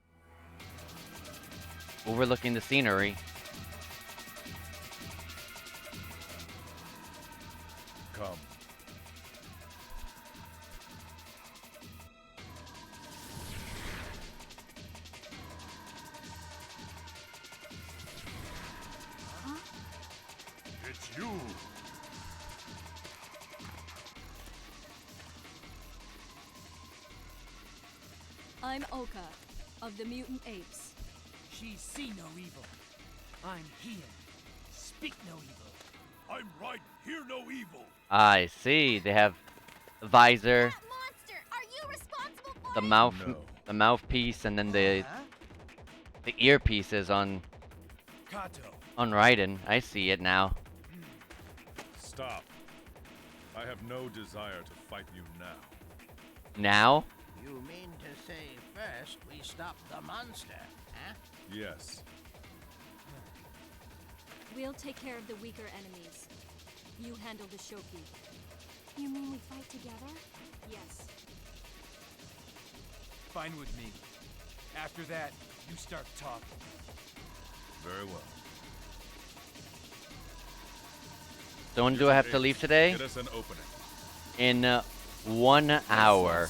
[SPEAKER 1] Overlooking the scenery.
[SPEAKER 7] Come. It's you.
[SPEAKER 9] I'm Oka, of the Mutant Apes.
[SPEAKER 11] She see no evil. I'm here. Speak no evil.
[SPEAKER 8] I'm right, hear no evil.
[SPEAKER 1] I see. They have the visor,
[SPEAKER 10] That monster! Are you responsible for
[SPEAKER 1] the
[SPEAKER 10] it?
[SPEAKER 1] mouth,
[SPEAKER 7] No.
[SPEAKER 1] the mouthpiece, and then the earpieces on
[SPEAKER 3] Kato.
[SPEAKER 1] Raiden. I see it now.
[SPEAKER 7] Stop. I have no desire to fight you now.
[SPEAKER 1] Now?
[SPEAKER 2] You mean to say first we stop the monster, huh?
[SPEAKER 7] Yes.
[SPEAKER 9] We'll take care of the weaker enemies. You handle the Shoki.
[SPEAKER 4] You mean we fight together?
[SPEAKER 9] Yes.
[SPEAKER 3] Fine with me. After that, you start talking.
[SPEAKER 7] Very well.
[SPEAKER 1] So when do I have to leave today?
[SPEAKER 7] Get us an opening.
[SPEAKER 1] In 1 hour.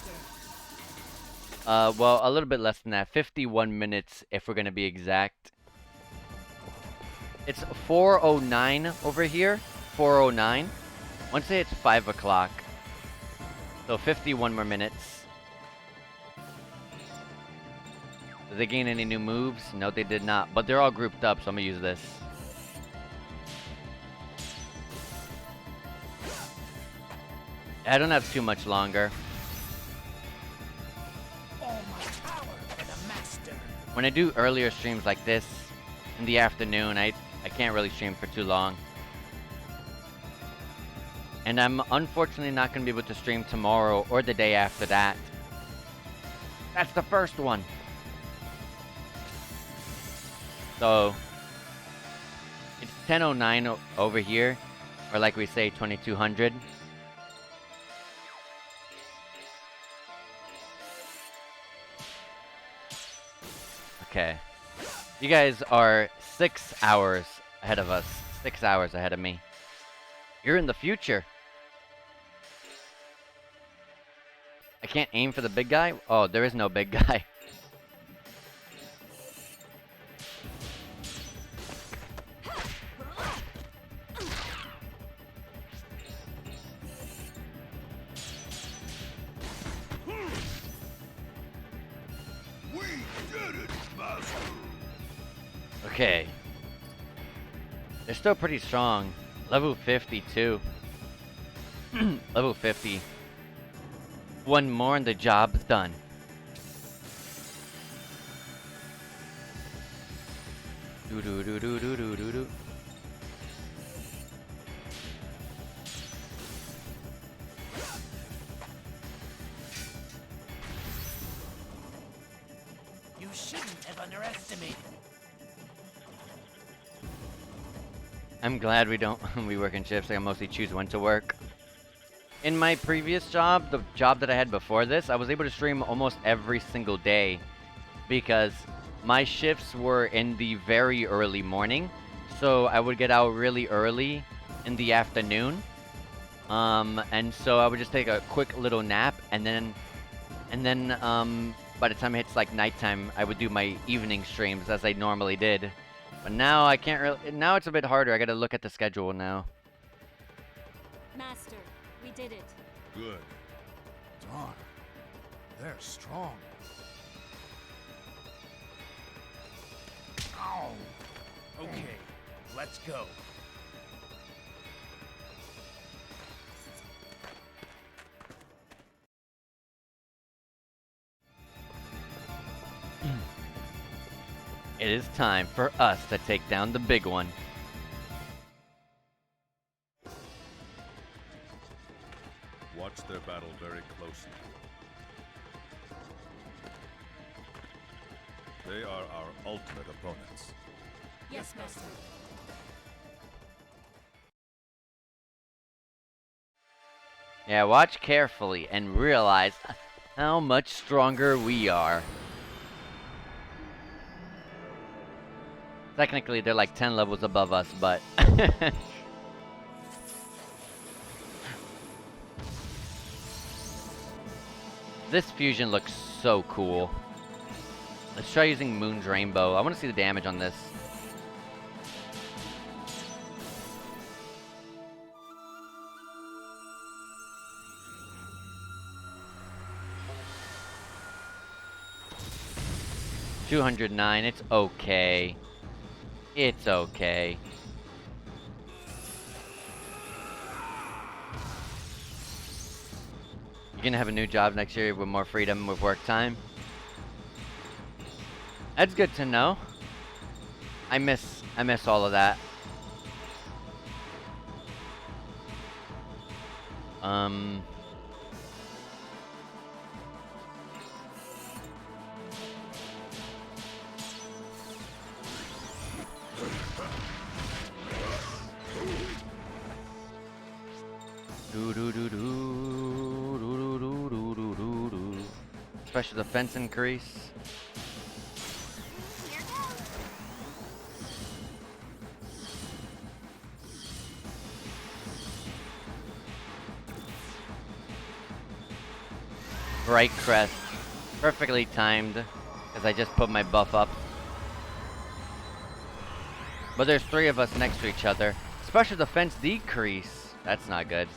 [SPEAKER 1] Well, a little bit less than that. 51 minutes, if we're gonna be exact. It's 4:09 over here. 4:09. Once say it's 5 o'clock. So 51 more minutes. Did they gain any new moves? No, they did not. But they're all grouped up, so I'm gonna use this. I don't have too much longer.
[SPEAKER 11] All my power for the master.
[SPEAKER 1] When I do earlier streams like this in the afternoon, I can't really stream for too long. And I'm unfortunately not going to be able to stream tomorrow or the day after that. That's the first one. So, it's 10:09 over here, or like we say, 2200. Okay. You guys are 6 hours ahead of us. 6 hours ahead of me. You're in the future. I can't aim for the big guy? Oh, there is no big guy.
[SPEAKER 8] We did it, Master!
[SPEAKER 1] Okay. They're still pretty strong. Level 52. Level 50. One more and the job's done. Do do do do do do do do.
[SPEAKER 11] You shouldn't have underestimated.
[SPEAKER 1] I'm glad we don't we work in shifts. I can mostly choose when to work. In my previous job, the job that I had before this, I was able to stream almost every single day because my shifts were in the very early morning. So I would get out really early in the afternoon. And so I would just take a quick little nap and then by the time it hits like nighttime, I would do my evening streams as I normally did. But now I can't really, now it's a bit harder. I gotta look at the schedule now.
[SPEAKER 9] Master, we did it.
[SPEAKER 7] Good.
[SPEAKER 5] Darn. They're strong. Ow!
[SPEAKER 3] Okay, let's go.
[SPEAKER 1] It is time for us to take down the big one.
[SPEAKER 7] Watch their battle very closely. They are our ultimate opponents.
[SPEAKER 9] Yes, Master.
[SPEAKER 1] Yeah, watch carefully and realize how much stronger we are. Technically, they're like 10 levels above us, but... This fusion looks so cool. Let's try using Moon's Rainbow. I want to see the damage on this. $209. It's okay. It's okay. You're gonna have a new job next year with more freedom with work time. That's good to know. I miss all of that. Special defense increase. Bright crest. Perfectly timed, because I just put my buff up. But there's 3 of us next to each other. Special defense decrease. That's not good.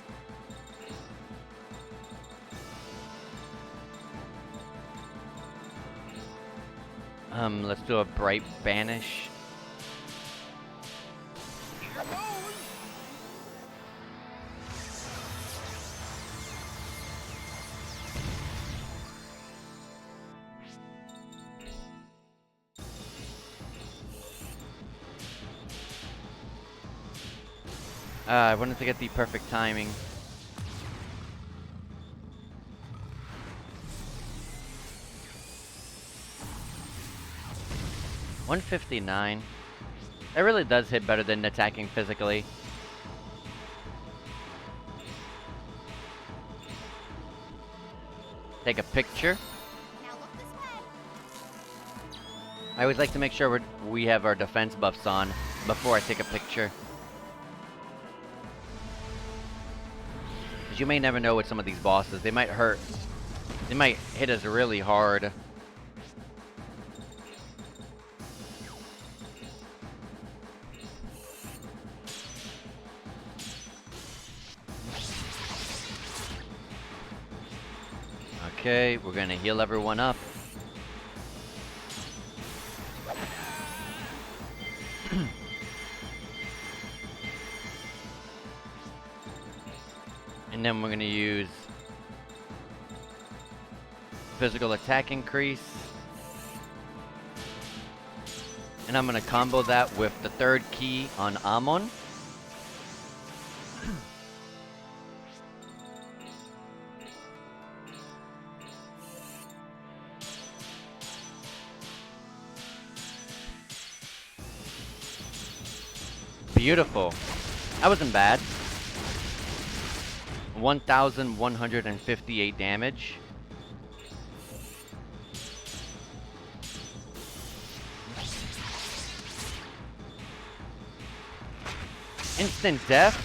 [SPEAKER 1] Let's do a bright banish. I wanted to get the perfect timing. $159. That really does hit better than attacking physically. Take a picture.
[SPEAKER 10] Now look this way.
[SPEAKER 1] I always like to make sure we have our defense buffs on before I take a picture. Because you may never know with some of these bosses. They might hurt. They might hit us really hard. Okay, we're gonna heal everyone up. And then we're gonna use physical attack increase. And I'm gonna combo that with the 3rd key on Amon. Beautiful. That wasn't bad. 1,158 damage. Instant death?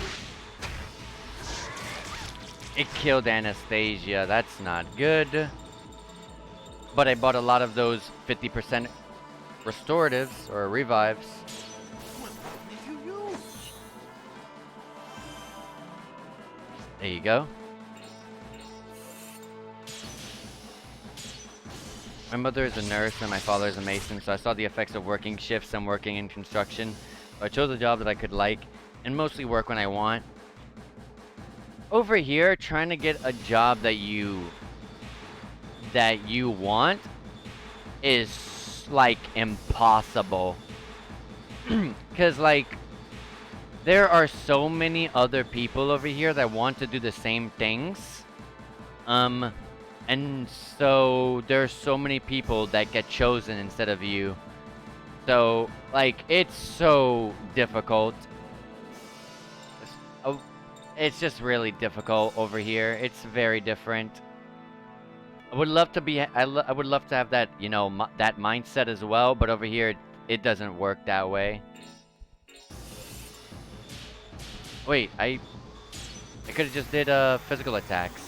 [SPEAKER 1] It killed Anastasia. That's not good. But I bought a lot of those 50% restoratives or revives. There you go. My mother is a nurse and my father is a mason, so I saw the effects of working shifts and working in construction. So I chose a job that I could like and mostly work when I want. Over here, trying to get a job that you want is like impossible. Cause like there are so many other people over here that want to do the same things. And so there's so many people that get chosen instead of you. So, like, it's so difficult. It's just really difficult over here. It's very different. I would love to be. I would love to have that, you know, that mindset as well. But over here, it doesn't work that way. Wait, I could have just did physical attacks.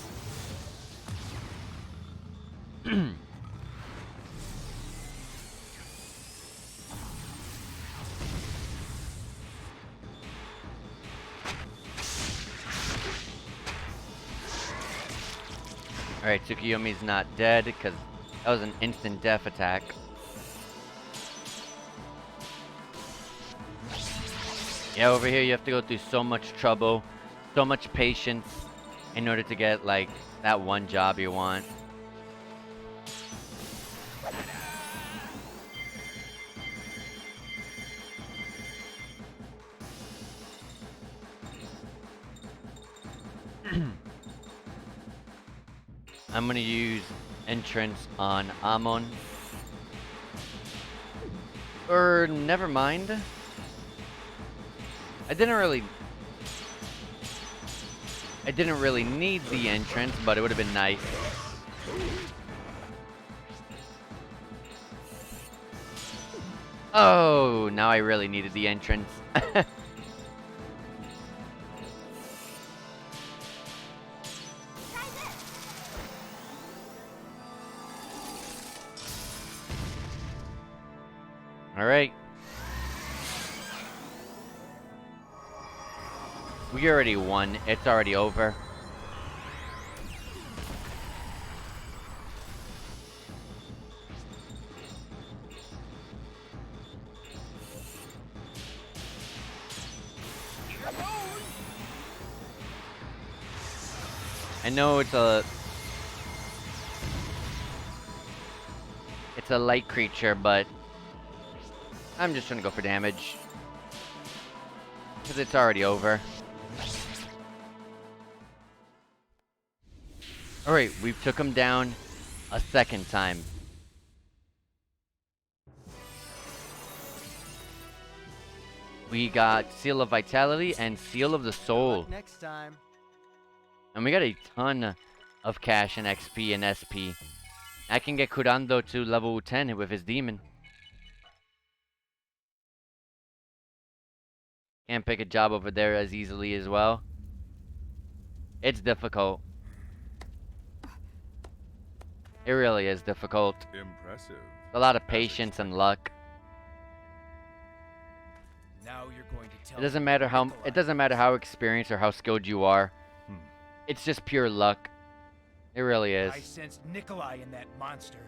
[SPEAKER 1] Alright, Tsukiyomi's not dead because that was an instant death attack. Yeah, over here you have to go through so much trouble, so much patience in order to get, like, that one job you want. I'm gonna use entrance on Amon. Or never mind. I didn't really need the entrance, but it would have been nice. Oh, now I really needed the entrance. All right. We already won. It's already over. I know it's a light creature, but I'm just gonna go for damage. Because it's already over. Alright, we took him down a second time. We got Seal of Vitality and Seal of the Soul.
[SPEAKER 6] Next time.
[SPEAKER 1] And we got a ton of cash and XP and SP. I can get Kurando to level 10 with his demon. Can't pick a job over there as easily as well. It's difficult. It really is difficult.
[SPEAKER 7] Impressive.
[SPEAKER 1] A lot of patience and luck.
[SPEAKER 3] Now you're going to tell
[SPEAKER 1] It doesn't matter how experienced or how skilled you are. It's just pure luck. It really is.
[SPEAKER 3] I sensed Nikolai in that monster.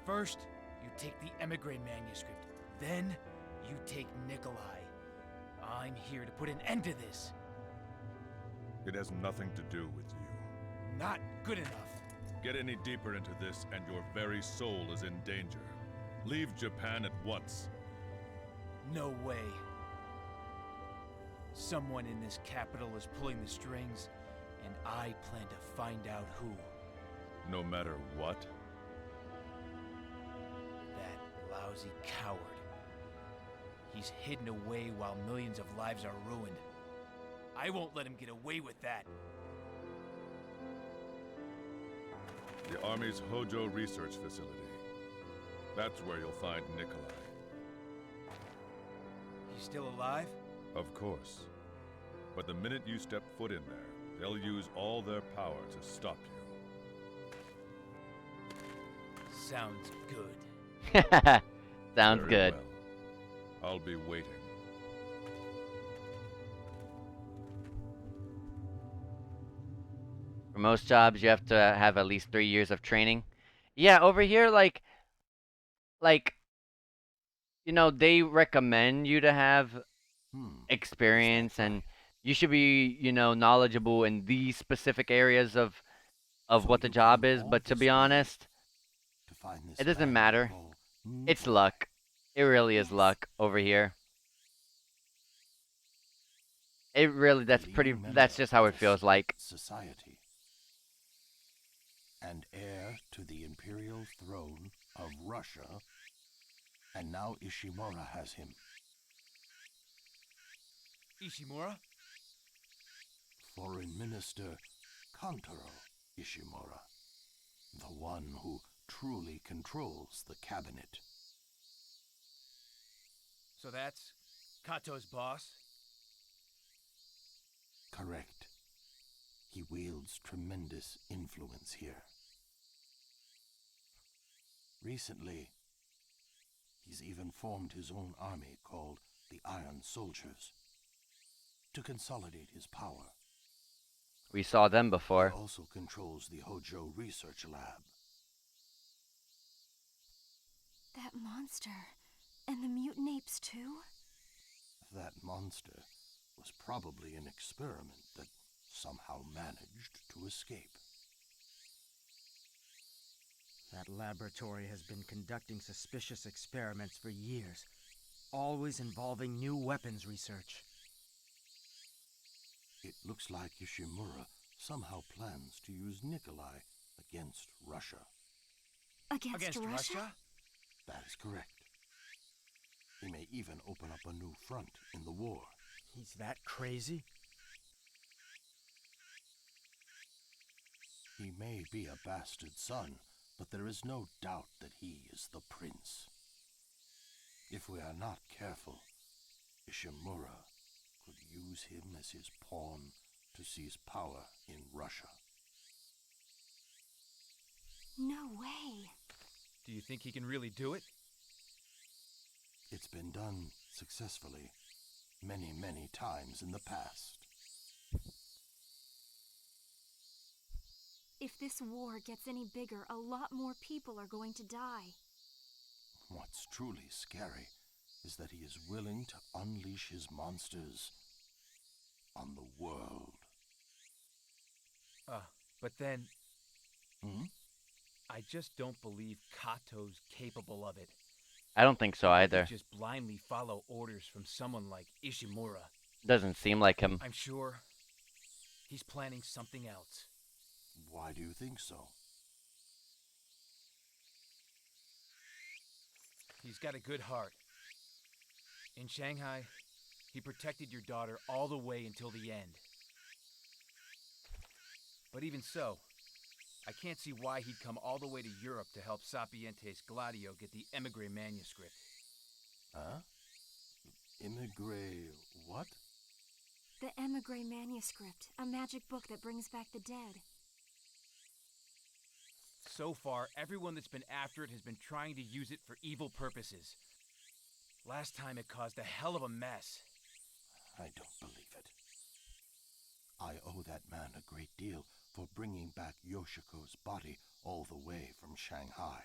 [SPEAKER 3] First, you take the emigre manuscript. Then, you take Nikolai. I'm here to put an end to this.
[SPEAKER 7] It has nothing to do with you.
[SPEAKER 3] Not good enough.
[SPEAKER 7] Get any deeper into this and your very soul is in danger. Leave Japan at once.
[SPEAKER 3] No way. Someone in this capital is pulling the strings, and I plan to find out who.
[SPEAKER 7] No matter what?
[SPEAKER 3] That lousy coward. He's hidden away while millions of lives are ruined. I won't let him get away with that.
[SPEAKER 7] The Army's Hojo Research Facility. That's where you'll find Nikolai.
[SPEAKER 3] He's still alive?
[SPEAKER 7] Of course. But the minute you step foot in there, they'll use all their power to stop you.
[SPEAKER 3] Sounds good.
[SPEAKER 1] Sounds
[SPEAKER 7] Very
[SPEAKER 1] good.
[SPEAKER 7] well. I'll be waiting.
[SPEAKER 1] For most jobs, you have to have at least 3 years of training. Yeah, over here, like, you know, they recommend you to have experience, and you should be, you know, knowledgeable in these specific areas of what the job is. But to be honest, it doesn't matter. It's luck. It really is luck over here. It really, that's just how it feels like.
[SPEAKER 5] Society. And heir to the imperial throne of Russia, and now Ishimura has him.
[SPEAKER 3] Ishimura?
[SPEAKER 5] Foreign Minister Kantaro Ishimura, the one who truly controls the cabinet.
[SPEAKER 3] So that's Kato's boss?
[SPEAKER 5] Correct. He wields tremendous influence here. Recently, he's even formed his own army called the Iron Soldiers to consolidate his power.
[SPEAKER 1] We saw them
[SPEAKER 5] He
[SPEAKER 1] before.
[SPEAKER 5] also controls the Hojo Research Lab.
[SPEAKER 4] That monster. And the mutant apes, too?
[SPEAKER 5] That monster was probably an experiment that somehow managed to escape.
[SPEAKER 6] That laboratory has been conducting suspicious experiments for years, always involving new weapons research.
[SPEAKER 5] It looks like Ishimura somehow plans to use Nikolai against Russia.
[SPEAKER 4] Against Russia?
[SPEAKER 5] That is correct. He may even open up a new front in the war.
[SPEAKER 6] He's that crazy?
[SPEAKER 5] He may be a bastard son, but there is no doubt that he is the prince. If we are not careful, Ishimura could use him as his pawn to seize power in Russia.
[SPEAKER 4] No way.
[SPEAKER 3] Do you think he can really do it?
[SPEAKER 5] It's been done successfully many, many times in the past.
[SPEAKER 4] If this war gets any bigger, a lot more people are going to die.
[SPEAKER 5] What's truly scary is that he is willing to unleash his monsters on the world.
[SPEAKER 3] But then...
[SPEAKER 5] Hmm?
[SPEAKER 3] I just don't believe Kato's capable of it.
[SPEAKER 1] I don't think so either.
[SPEAKER 3] He'd just blindly follow orders from someone like Ishimura.
[SPEAKER 1] Doesn't seem like him.
[SPEAKER 3] I'm sure he's planning something else.
[SPEAKER 5] Why do you think so?
[SPEAKER 3] He's got a good heart. In Shanghai, he protected your daughter all the way until the end. But even so, I can't see why he'd come all the way to Europe to help Sapientes Gladio get the Emigre manuscript.
[SPEAKER 5] Huh? Emigre what?
[SPEAKER 4] The Emigre manuscript, a magic book that brings back the dead.
[SPEAKER 3] So far, everyone that's been after it has been trying to use it for evil purposes. Last time it caused a hell of a mess.
[SPEAKER 5] I don't believe it. I owe that man a great deal for bringing back Yoshiko's body all the way from Shanghai.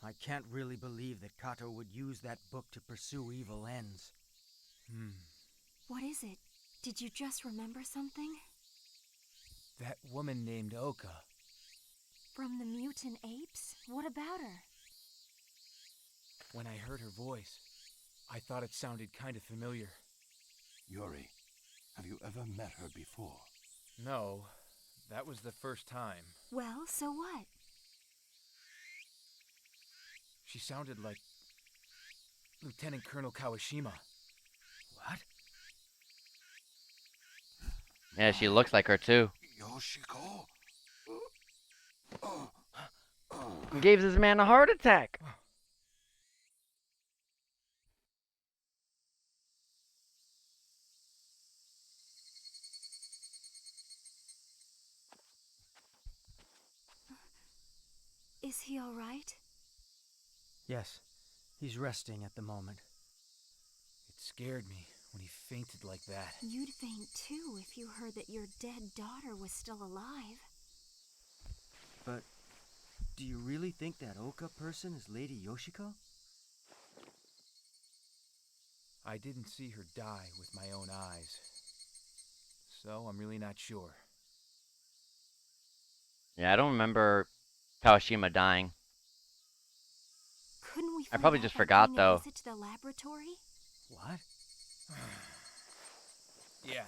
[SPEAKER 6] I can't really believe that Kato would use that book to pursue evil ends.
[SPEAKER 4] What is it? Did you just remember something?
[SPEAKER 3] That woman named Oka.
[SPEAKER 4] From the mutant apes? What about her?
[SPEAKER 3] When I heard her voice, I thought it sounded kind of familiar.
[SPEAKER 5] Yuri, have you ever met her before?
[SPEAKER 3] No, that was the first time.
[SPEAKER 4] Well, so what?
[SPEAKER 3] She sounded like Lieutenant Colonel Kawashima.
[SPEAKER 6] What?
[SPEAKER 1] Yeah, she looks like her too.
[SPEAKER 5] Yoshiko?
[SPEAKER 1] Gave this man a heart attack.
[SPEAKER 4] Is he all right?
[SPEAKER 6] Yes, he's resting at the moment.
[SPEAKER 3] It scared me when he fainted like that.
[SPEAKER 4] You'd faint too if you heard that your dead daughter was still alive.
[SPEAKER 6] But do you really think that Oka person is Lady Yoshiko?
[SPEAKER 3] I didn't see her die with my own eyes, so I'm really not sure.
[SPEAKER 1] Yeah, I don't remember Kawashima dying.
[SPEAKER 4] Couldn't we
[SPEAKER 1] I
[SPEAKER 4] find
[SPEAKER 1] probably
[SPEAKER 4] out
[SPEAKER 1] just
[SPEAKER 4] by
[SPEAKER 1] forgot,
[SPEAKER 4] paying
[SPEAKER 1] though.
[SPEAKER 4] a visit to the laboratory?
[SPEAKER 6] What?
[SPEAKER 3] Yeah.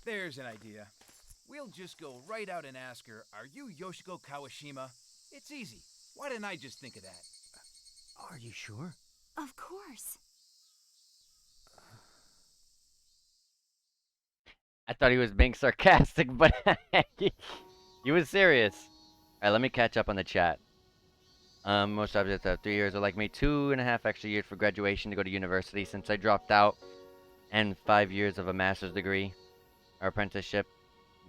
[SPEAKER 3] There's an idea. We'll just go right out and ask her, "Are you Yoshiko Kawashima?" It's easy. Why didn't I just think of that?
[SPEAKER 6] Are you sure?
[SPEAKER 4] Of course.
[SPEAKER 1] I thought he was being sarcastic, but he was serious. All right, let me catch up on the chat. Most subjects have 3 years are like me, 2.5 extra years for graduation to go to university since I dropped out, and 5 years of a master's degree or apprenticeship.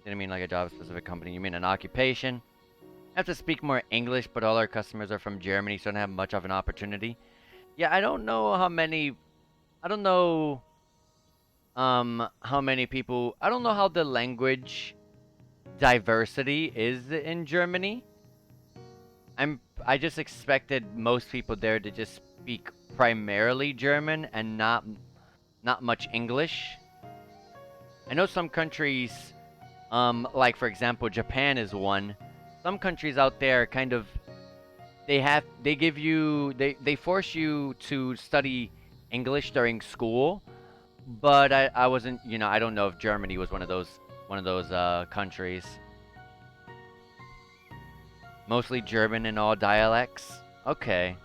[SPEAKER 1] Didn't mean like a job specific company. You mean an occupation? I have to speak more English, but all our customers are from Germany, so I don't have much of an opportunity. Yeah, I don't know how many. I don't know how many people. I don't know how the language diversity is in Germany. I just expected most people there to just speak primarily German and not much English. I know some countries, like for example, Japan is one. Some countries out there kind of they force you to study English during school, but I wasn't, I don't know if Germany was one of those countries. Mostly German in all dialects. Okay.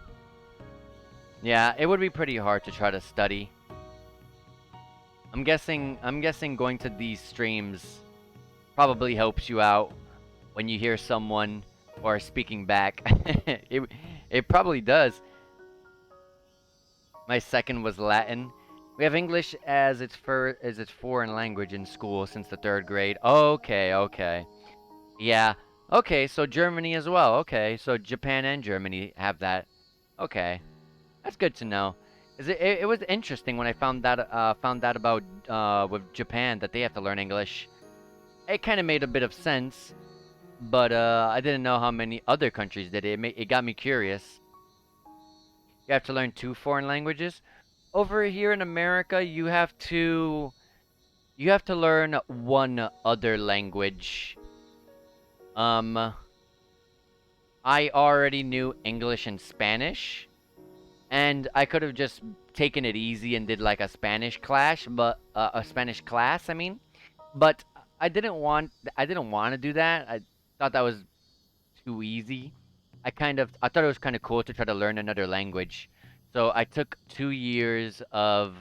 [SPEAKER 1] Yeah, it would be pretty hard to try to study. I'm guessing going to these streams probably helps you out when you hear someone or speaking back. it it probably does. My second was Latin. We have English as its foreign language in school since the 3rd grade. Okay, okay. Yeah. Okay, so Germany as well. Okay, so Japan and Germany have that. Okay. That's good to know. It was interesting when I found out about with Japan that they have to learn English. It kind of made a bit of sense, but I didn't know how many other countries did it. It got me curious. You have to learn 2 foreign languages. Over here in America, you have to learn one other language. Um, I already knew English and Spanish, and I could have just taken it easy and did like a Spanish class, but a Spanish class, I mean. But I didn't want to do that. I thought that was too easy. I thought it was kind of cool to try to learn another language. So I took 2 years of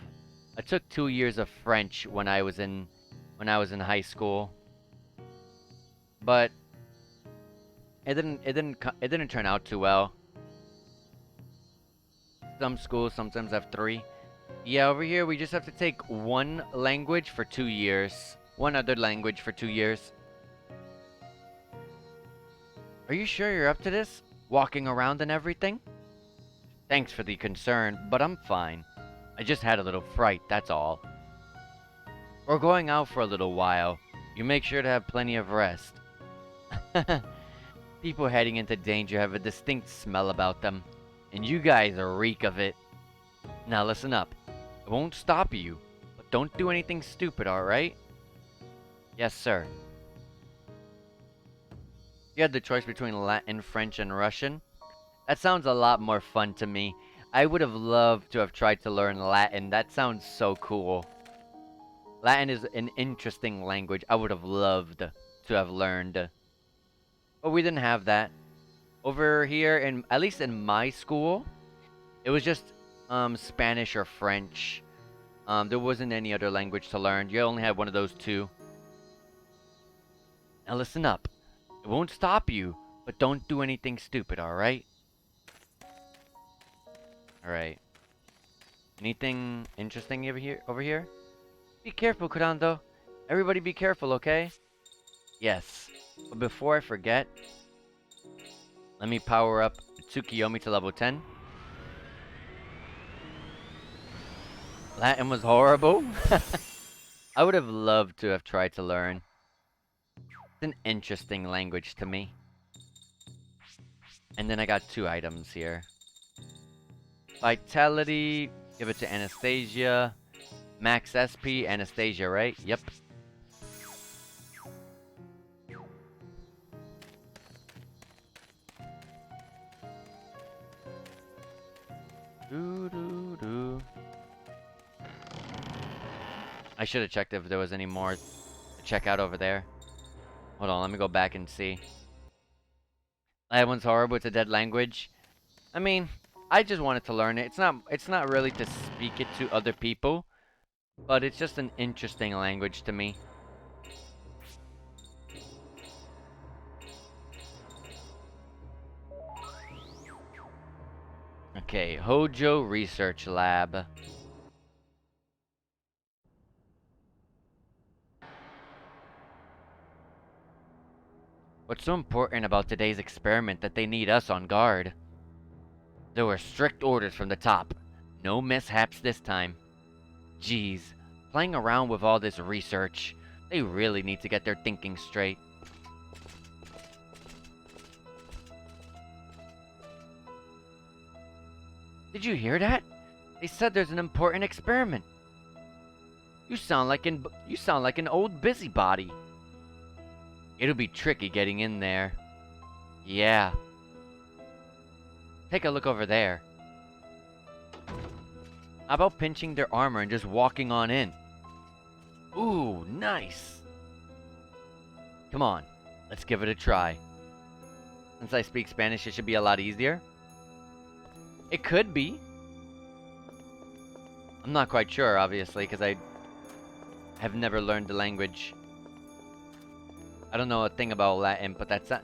[SPEAKER 1] French when I was in high school, but it didn't turn out too well. Some schools sometimes have 3. Yeah, over here we just have to take one language for 2 years. One other language for 2 years. Are you sure you're up to this? Walking around and everything? Thanks for the concern, but I'm fine. I just had a little fright, that's all. We're going out for a little while. You make sure to have plenty of rest. People heading into danger have a distinct smell about them, and you guys reek of it. Now listen up. I won't stop you, but don't do anything stupid, alright? Yes, sir. You had the choice between Latin, French, and Russian. That sounds a lot more fun to me. I would have loved to have tried to learn Latin. That sounds so cool. Latin is an interesting language. I would have loved to have learned. But we didn't have that. Over here, at least in my school, it was just Spanish or French. There wasn't any other language to learn. You only had one of those 2. Now listen up. It won't stop you, but don't do anything stupid, alright? Alright. Anything interesting over here? Be careful, Kurando. Everybody be careful, okay? Yes. But before I forget, let me power up Tsukiyomi to level 10. Latin was horrible. I would have loved to have tried to learn. It's an interesting language to me. And then I got 2 items here. Vitality, give it to Anastasia. Max SP, Anastasia, right? Yep. Doo. I should have checked if there was any more to check out over there. Hold on, let me go back and see. That one's horrible. It's a dead language. I mean, I just wanted to learn it. It's not really to speak it to other people, but it's just an interesting language to me. Okay, Hojo Research Lab. What's so important about today's experiment that they need us on guard? There were strict orders from the top. No mishaps this time. Geez, playing around with all this research. They really need to get their thinking straight. Did you hear that? They said there's an important experiment. You sound like an old busybody. It'll be tricky getting in there. Yeah. Take a look over there. How about pinching their armor and just walking on in? Ooh, nice. Come on, let's give it a try. Since I speak Spanish, it should be a lot easier. It could be. I'm not quite sure, obviously, because I have never learned the language. I don't know a thing about Latin, but that's not,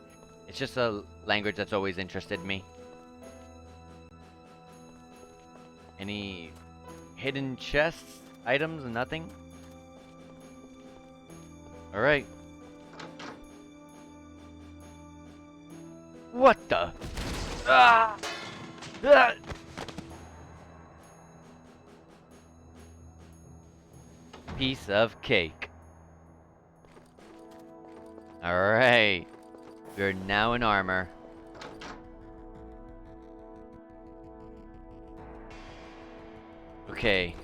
[SPEAKER 1] it's just a language that's always interested me. Any hidden chests, items, nothing? Alright. What the? Ah! Ah! Piece of cake. Alright. We're now in armor. Okay.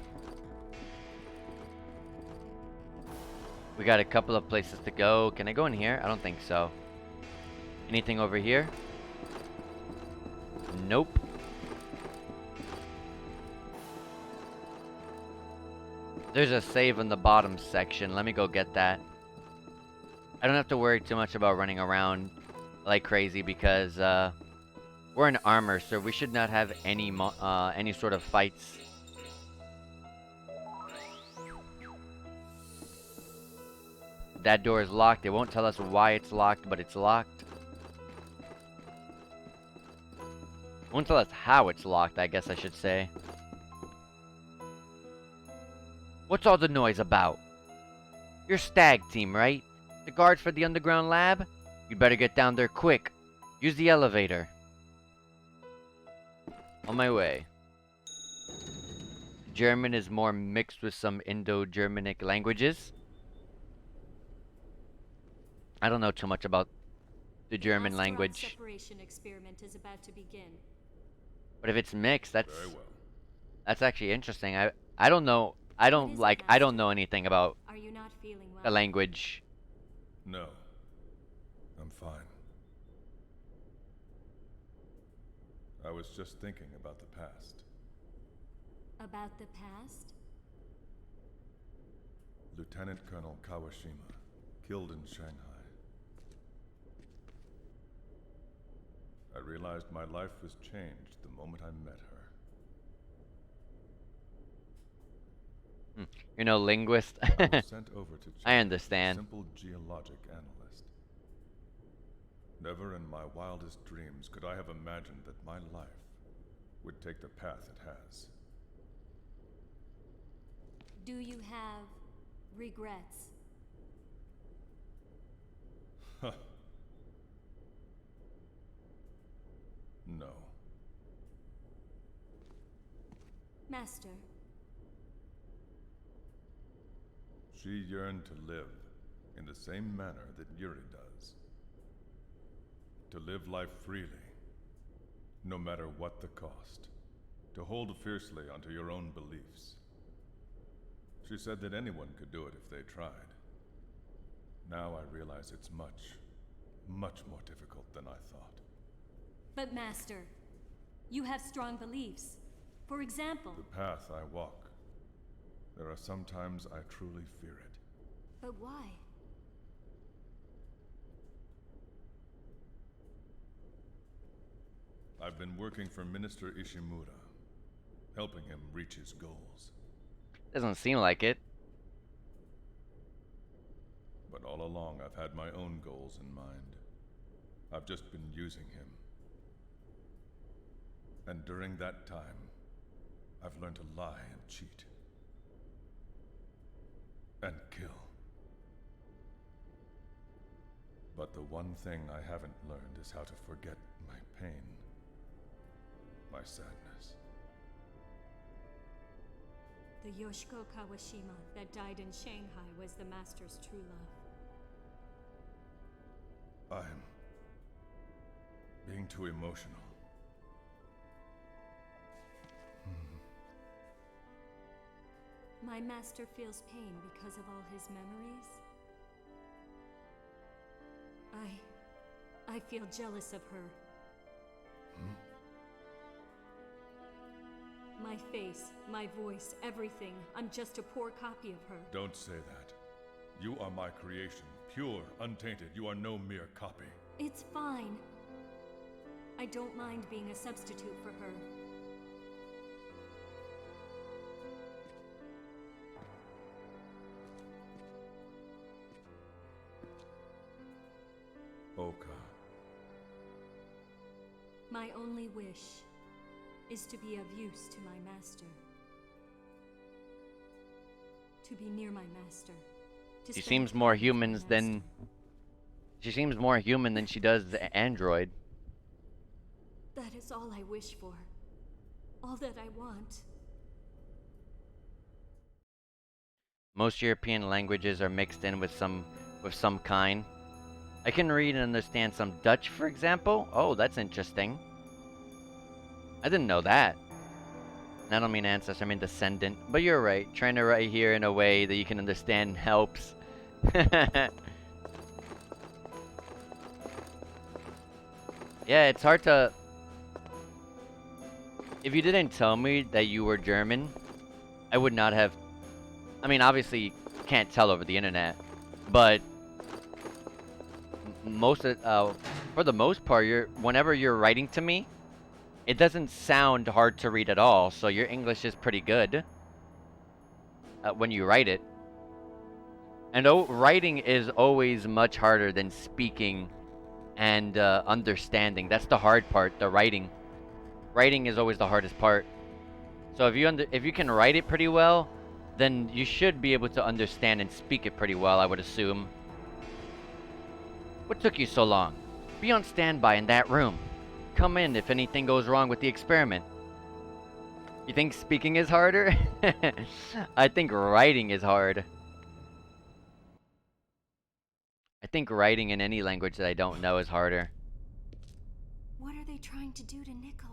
[SPEAKER 1] We got a couple of places to go. Can I go in here? I don't think so. Anything over here? Nope. There's a save in the bottom section. Let me go get that. I don't have to worry too much about running around like crazy because we're in armor, so we should not have any sort of fights. That door is locked. It won't tell us why it's locked, but it's locked. It won't tell us how it's locked, I guess I should say. What's all the noise about? You're Stag Team, right? The guards for the underground lab? You better get down there quick. Use the elevator. On my way. German is more mixed with some Indo-Germanic languages. I don't know too much about the German language.
[SPEAKER 9] Separation experiment is about to begin.
[SPEAKER 1] But if it's mixed, that's
[SPEAKER 7] Very well.
[SPEAKER 1] that's actually interesting. I don't know. I don't know anything about
[SPEAKER 9] Are you not feeling well?
[SPEAKER 1] the language.
[SPEAKER 7] No. I'm fine. I was just thinking about the past.
[SPEAKER 9] About the past?
[SPEAKER 7] Lieutenant Colonel Kawashima, killed in Shanghai. I realized my life was changed the moment I met her.
[SPEAKER 1] You know, linguist.
[SPEAKER 7] I was sent over to China
[SPEAKER 1] I understand.
[SPEAKER 7] as a simple geologic analyst. Never in my wildest dreams could I have imagined that my life would take the path it has.
[SPEAKER 9] Do you have regrets?
[SPEAKER 7] No.
[SPEAKER 9] Master,
[SPEAKER 7] She yearned to live in the same manner that Yuri does. To live life freely, no matter what the cost. To hold fiercely onto your own beliefs. She said that anyone could do it if they tried. Now I realize it's much, much more difficult than I thought.
[SPEAKER 9] but Master, you have strong beliefs. For example,
[SPEAKER 7] The path I walk, there are some times I truly fear it.
[SPEAKER 9] but why?
[SPEAKER 7] I've been working for Minister Ishimura, helping him reach his goals.
[SPEAKER 1] Doesn't seem like it.
[SPEAKER 7] But all along, I've had my own goals in mind. I've just been using him. And during that time, I've learned to lie and cheat. And kill. But the one thing I haven't learned is how to forget my pain. My sadness.
[SPEAKER 9] The Yoshiko Kawashima that died in Shanghai was the Master's true love.
[SPEAKER 7] I'm being too emotional.
[SPEAKER 9] My Master feels pain because of all his memories. I feel jealous of her. My face, my voice, everything. I'm just a poor copy of her.
[SPEAKER 7] Don't say that. You are my creation, pure, untainted. You are no mere copy.
[SPEAKER 9] It's fine. I don't mind being a substitute for her.
[SPEAKER 7] Oka.
[SPEAKER 9] My only wish is to be of use to my Master. To be near my Master.
[SPEAKER 1] She seems more human than... She seems more human than she does the android.
[SPEAKER 9] That is all I wish for. All that I want.
[SPEAKER 1] Most European languages are mixed in with some kind. I can read and understand some Dutch, for example. Oh, that's interesting. I didn't know that. And I don't mean ancestor, I mean descendant. But you're right. Trying to write here in a way that you can understand helps. Yeah, it's hard to... If you didn't tell me that you were German, I would not have... I mean, obviously, you can't tell over the internet. But... for the most part, whenever you're writing to me, it doesn't sound hard to read at all, so your English is pretty good when you write it. And writing is always much harder than speaking and understanding. That's the hard part, the writing. Writing is always the hardest part. So if you can write it pretty well, then you should be able to understand and speak it pretty well, I would assume. What took you so long? Be on standby in that room. Come in if anything goes wrong with the experiment. You think speaking is harder? I think writing is hard. I think writing in any language that I don't know is harder.
[SPEAKER 4] What are they trying to do to Nikolai?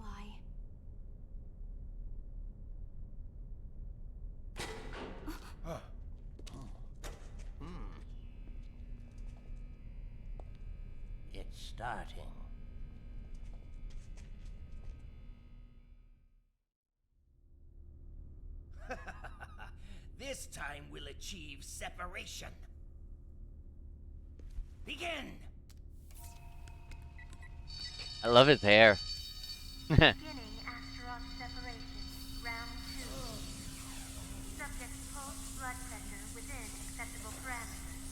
[SPEAKER 2] It's starting. This time we'll achieve separation. Begin!
[SPEAKER 1] I love his hair.
[SPEAKER 10] Beginning asteroid separation. Round 2. Subject's pulse blood pressure within acceptable parameters.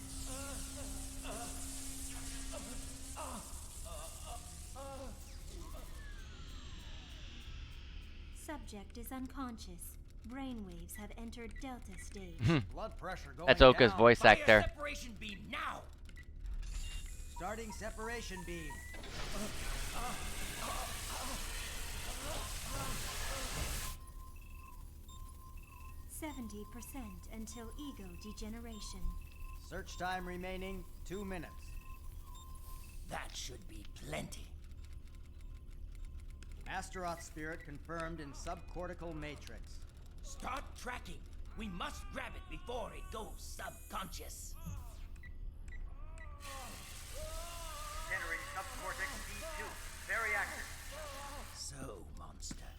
[SPEAKER 4] Subject is unconscious. Brainwaves have entered Delta stage.
[SPEAKER 6] Blood pressure going
[SPEAKER 1] That's Oka's
[SPEAKER 6] down.
[SPEAKER 1] voice
[SPEAKER 2] Fire
[SPEAKER 1] actor.
[SPEAKER 2] separation beam now!
[SPEAKER 6] Starting separation beam.
[SPEAKER 4] 70% until ego degeneration.
[SPEAKER 6] Search time remaining 2 minutes.
[SPEAKER 2] That should be plenty.
[SPEAKER 6] Astaroth spirit confirmed in subcortical matrix.
[SPEAKER 2] Start tracking. We must grab it before it goes subconscious.
[SPEAKER 6] Entering subcortex B2. Very active.
[SPEAKER 2] So, monster,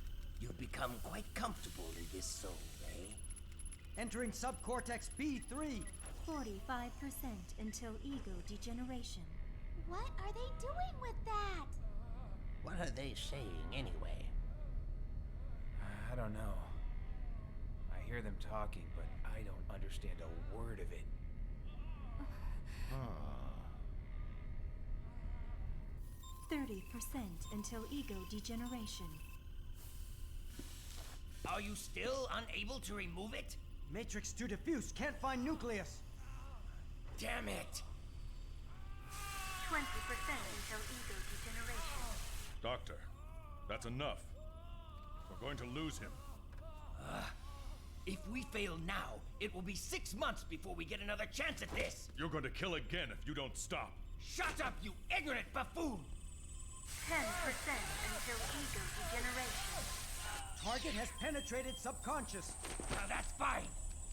[SPEAKER 2] you've become quite comfortable in this soul, eh?
[SPEAKER 6] Entering subcortex B3.
[SPEAKER 4] 45% until ego degeneration.
[SPEAKER 10] What are they doing with that?
[SPEAKER 2] What are they saying anyway?
[SPEAKER 3] I don't know. I hear them talking, but I don't understand a word of it.
[SPEAKER 4] 30% until ego degeneration.
[SPEAKER 2] Are you still unable to remove it?
[SPEAKER 6] Matrix 2 diffuse, can't find nucleus.
[SPEAKER 2] Damn it!
[SPEAKER 12] 20% until ego degeneration.
[SPEAKER 8] Doctor, that's enough. We're going to lose him.
[SPEAKER 2] If we fail now, it will be 6 months before we get another chance at this.
[SPEAKER 8] You're going to kill again if you don't stop.
[SPEAKER 2] Shut up, you ignorant buffoon!
[SPEAKER 12] 10% until ego degeneration.
[SPEAKER 6] Target has penetrated subconscious.
[SPEAKER 2] Now that's fine.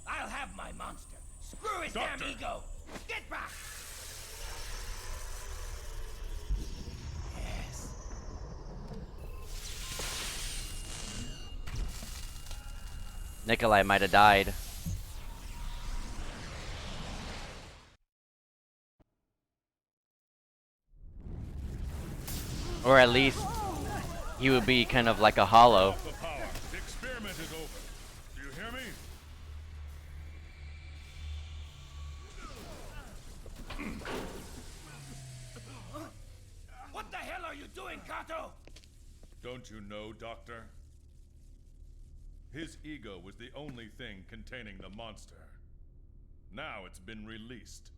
[SPEAKER 2] I'll have my monster. Screw his
[SPEAKER 8] Doctor.
[SPEAKER 2] damn ego. Get back! Yes.
[SPEAKER 1] Nikolai might have died. Or at least he would be kind of like a hollow.
[SPEAKER 8] Off the power. The experiment is over. Do you hear me?
[SPEAKER 2] What the hell are you doing, Kato?
[SPEAKER 8] Don't you know, Doctor? His ego was the only thing containing the monster. Now it's been released.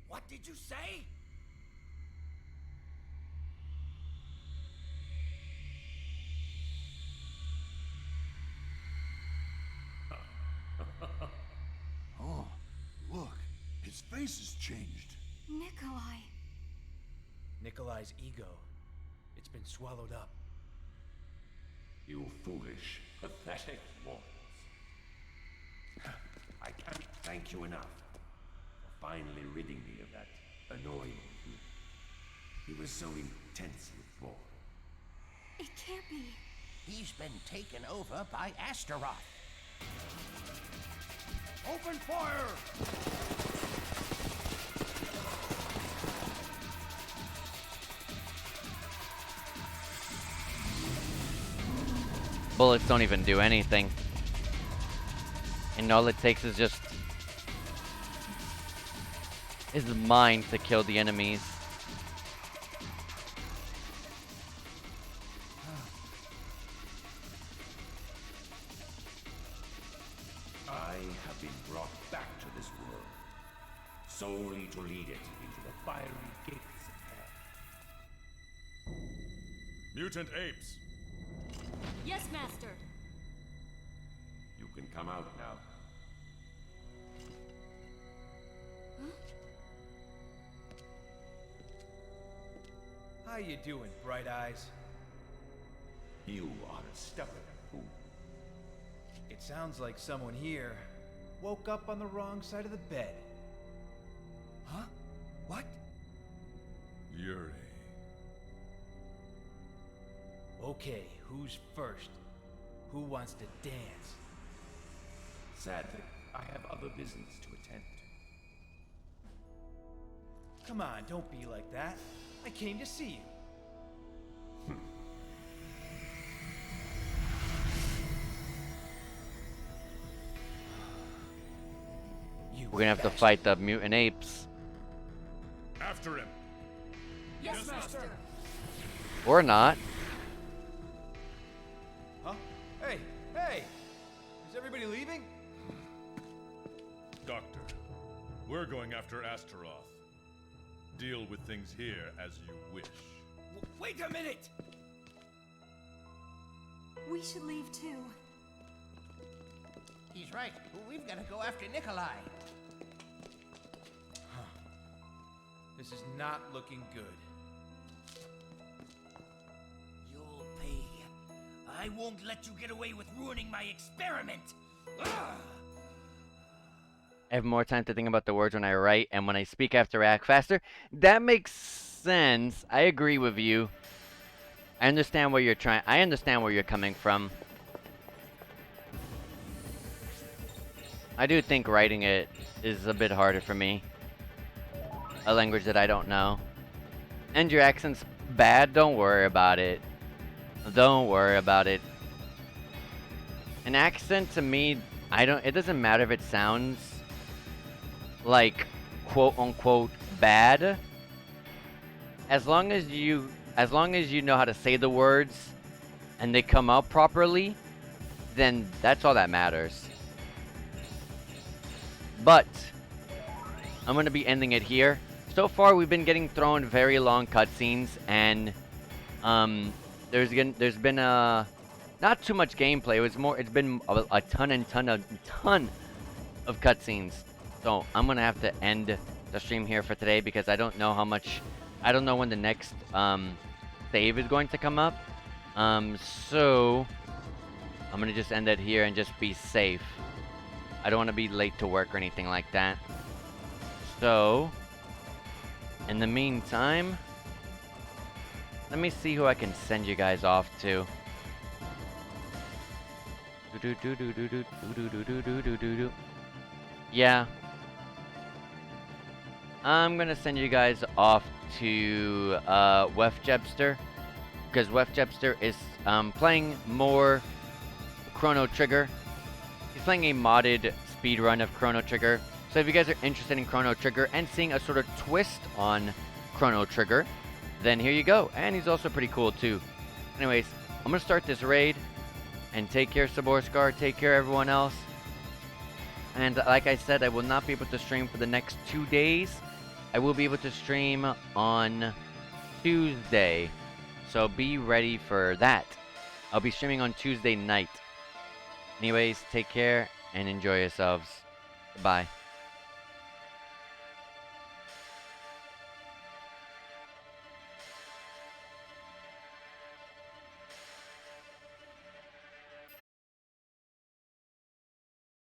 [SPEAKER 2] What did you say?
[SPEAKER 5] Oh, look. His face has changed.
[SPEAKER 4] Nikolai.
[SPEAKER 3] Nikolai's ego. It's been swallowed up.
[SPEAKER 13] You foolish, pathetic mortals. I can't thank you enough for finally ridding me of that annoying human. He was so intensely bored.
[SPEAKER 4] It can't be.
[SPEAKER 2] He's been taken over by Astaroth.
[SPEAKER 5] Open fire!
[SPEAKER 1] Bullets don't even do anything. And all it takes is just his mind to kill the enemies.
[SPEAKER 13] I have been brought back to this world, solely to lead it into the fiery gates of hell.
[SPEAKER 8] Mutant apes!
[SPEAKER 9] Yes, Master.
[SPEAKER 13] You can come out now.
[SPEAKER 3] How you doing, Bright Eyes?
[SPEAKER 13] You are a stubborn fool.
[SPEAKER 3] It sounds like someone here woke up on the wrong side of the bed.
[SPEAKER 2] Huh? What?
[SPEAKER 8] Yuri.
[SPEAKER 3] Okay, who's first? Who wants to dance?
[SPEAKER 13] Sadly, I have other business to attend to.
[SPEAKER 3] Come on, don't be like that. I came to see you.
[SPEAKER 1] We're gonna have to fight the mutant apes.
[SPEAKER 8] After him!
[SPEAKER 9] Yes, Master.
[SPEAKER 1] Or not.
[SPEAKER 3] Huh? Hey, hey! Is everybody leaving?
[SPEAKER 8] Doctor, we're going after Astaroth. Deal with things here as you wish.
[SPEAKER 2] Wait a minute!
[SPEAKER 4] We should leave too.
[SPEAKER 2] He's right. We've got to go after Nikolai.
[SPEAKER 3] This is not looking good.
[SPEAKER 2] You'll pay. I won't let you get away with ruining my experiment. Ugh.
[SPEAKER 1] I have more time to think about the words when I write, and when I speak, I have to react faster. That makes sense. I agree with you. I understand where you're trying. I understand where you're coming from. I do think writing it is a bit harder for me. A language that I don't know. And your accent's bad. Don't worry about it. Don't worry about it. An accent to me, it doesn't matter if it sounds like quote unquote bad. As long as you know how to say the words and they come out properly, then that's all that matters. But I'm gonna be ending it here. So far, we've been getting thrown very long cutscenes, and there's been not too much gameplay. It's been a ton of cutscenes. So I'm gonna have to end the stream here for today because I don't know when the next save is going to come up. So I'm gonna just end it here and just be safe. I don't want to be late to work or anything like that. So, in the meantime, let me see who I can send you guys off to. Yeah. I'm gonna send you guys off to Wefjebster, because Wefjebster is playing more Chrono Trigger. He's playing a modded speedrun of Chrono Trigger. So if you guys are interested in Chrono Trigger and seeing a sort of twist on Chrono Trigger, then here you go. And he's also pretty cool too. Anyways, I'm gonna start this raid, and take care, Saborskar, take care everyone else. And like I said, I will not be able to stream for the next 2 days. I will be able to stream on Tuesday, so be ready for that. I'll be streaming on Tuesday night. Anyways, take care and enjoy yourselves. Bye.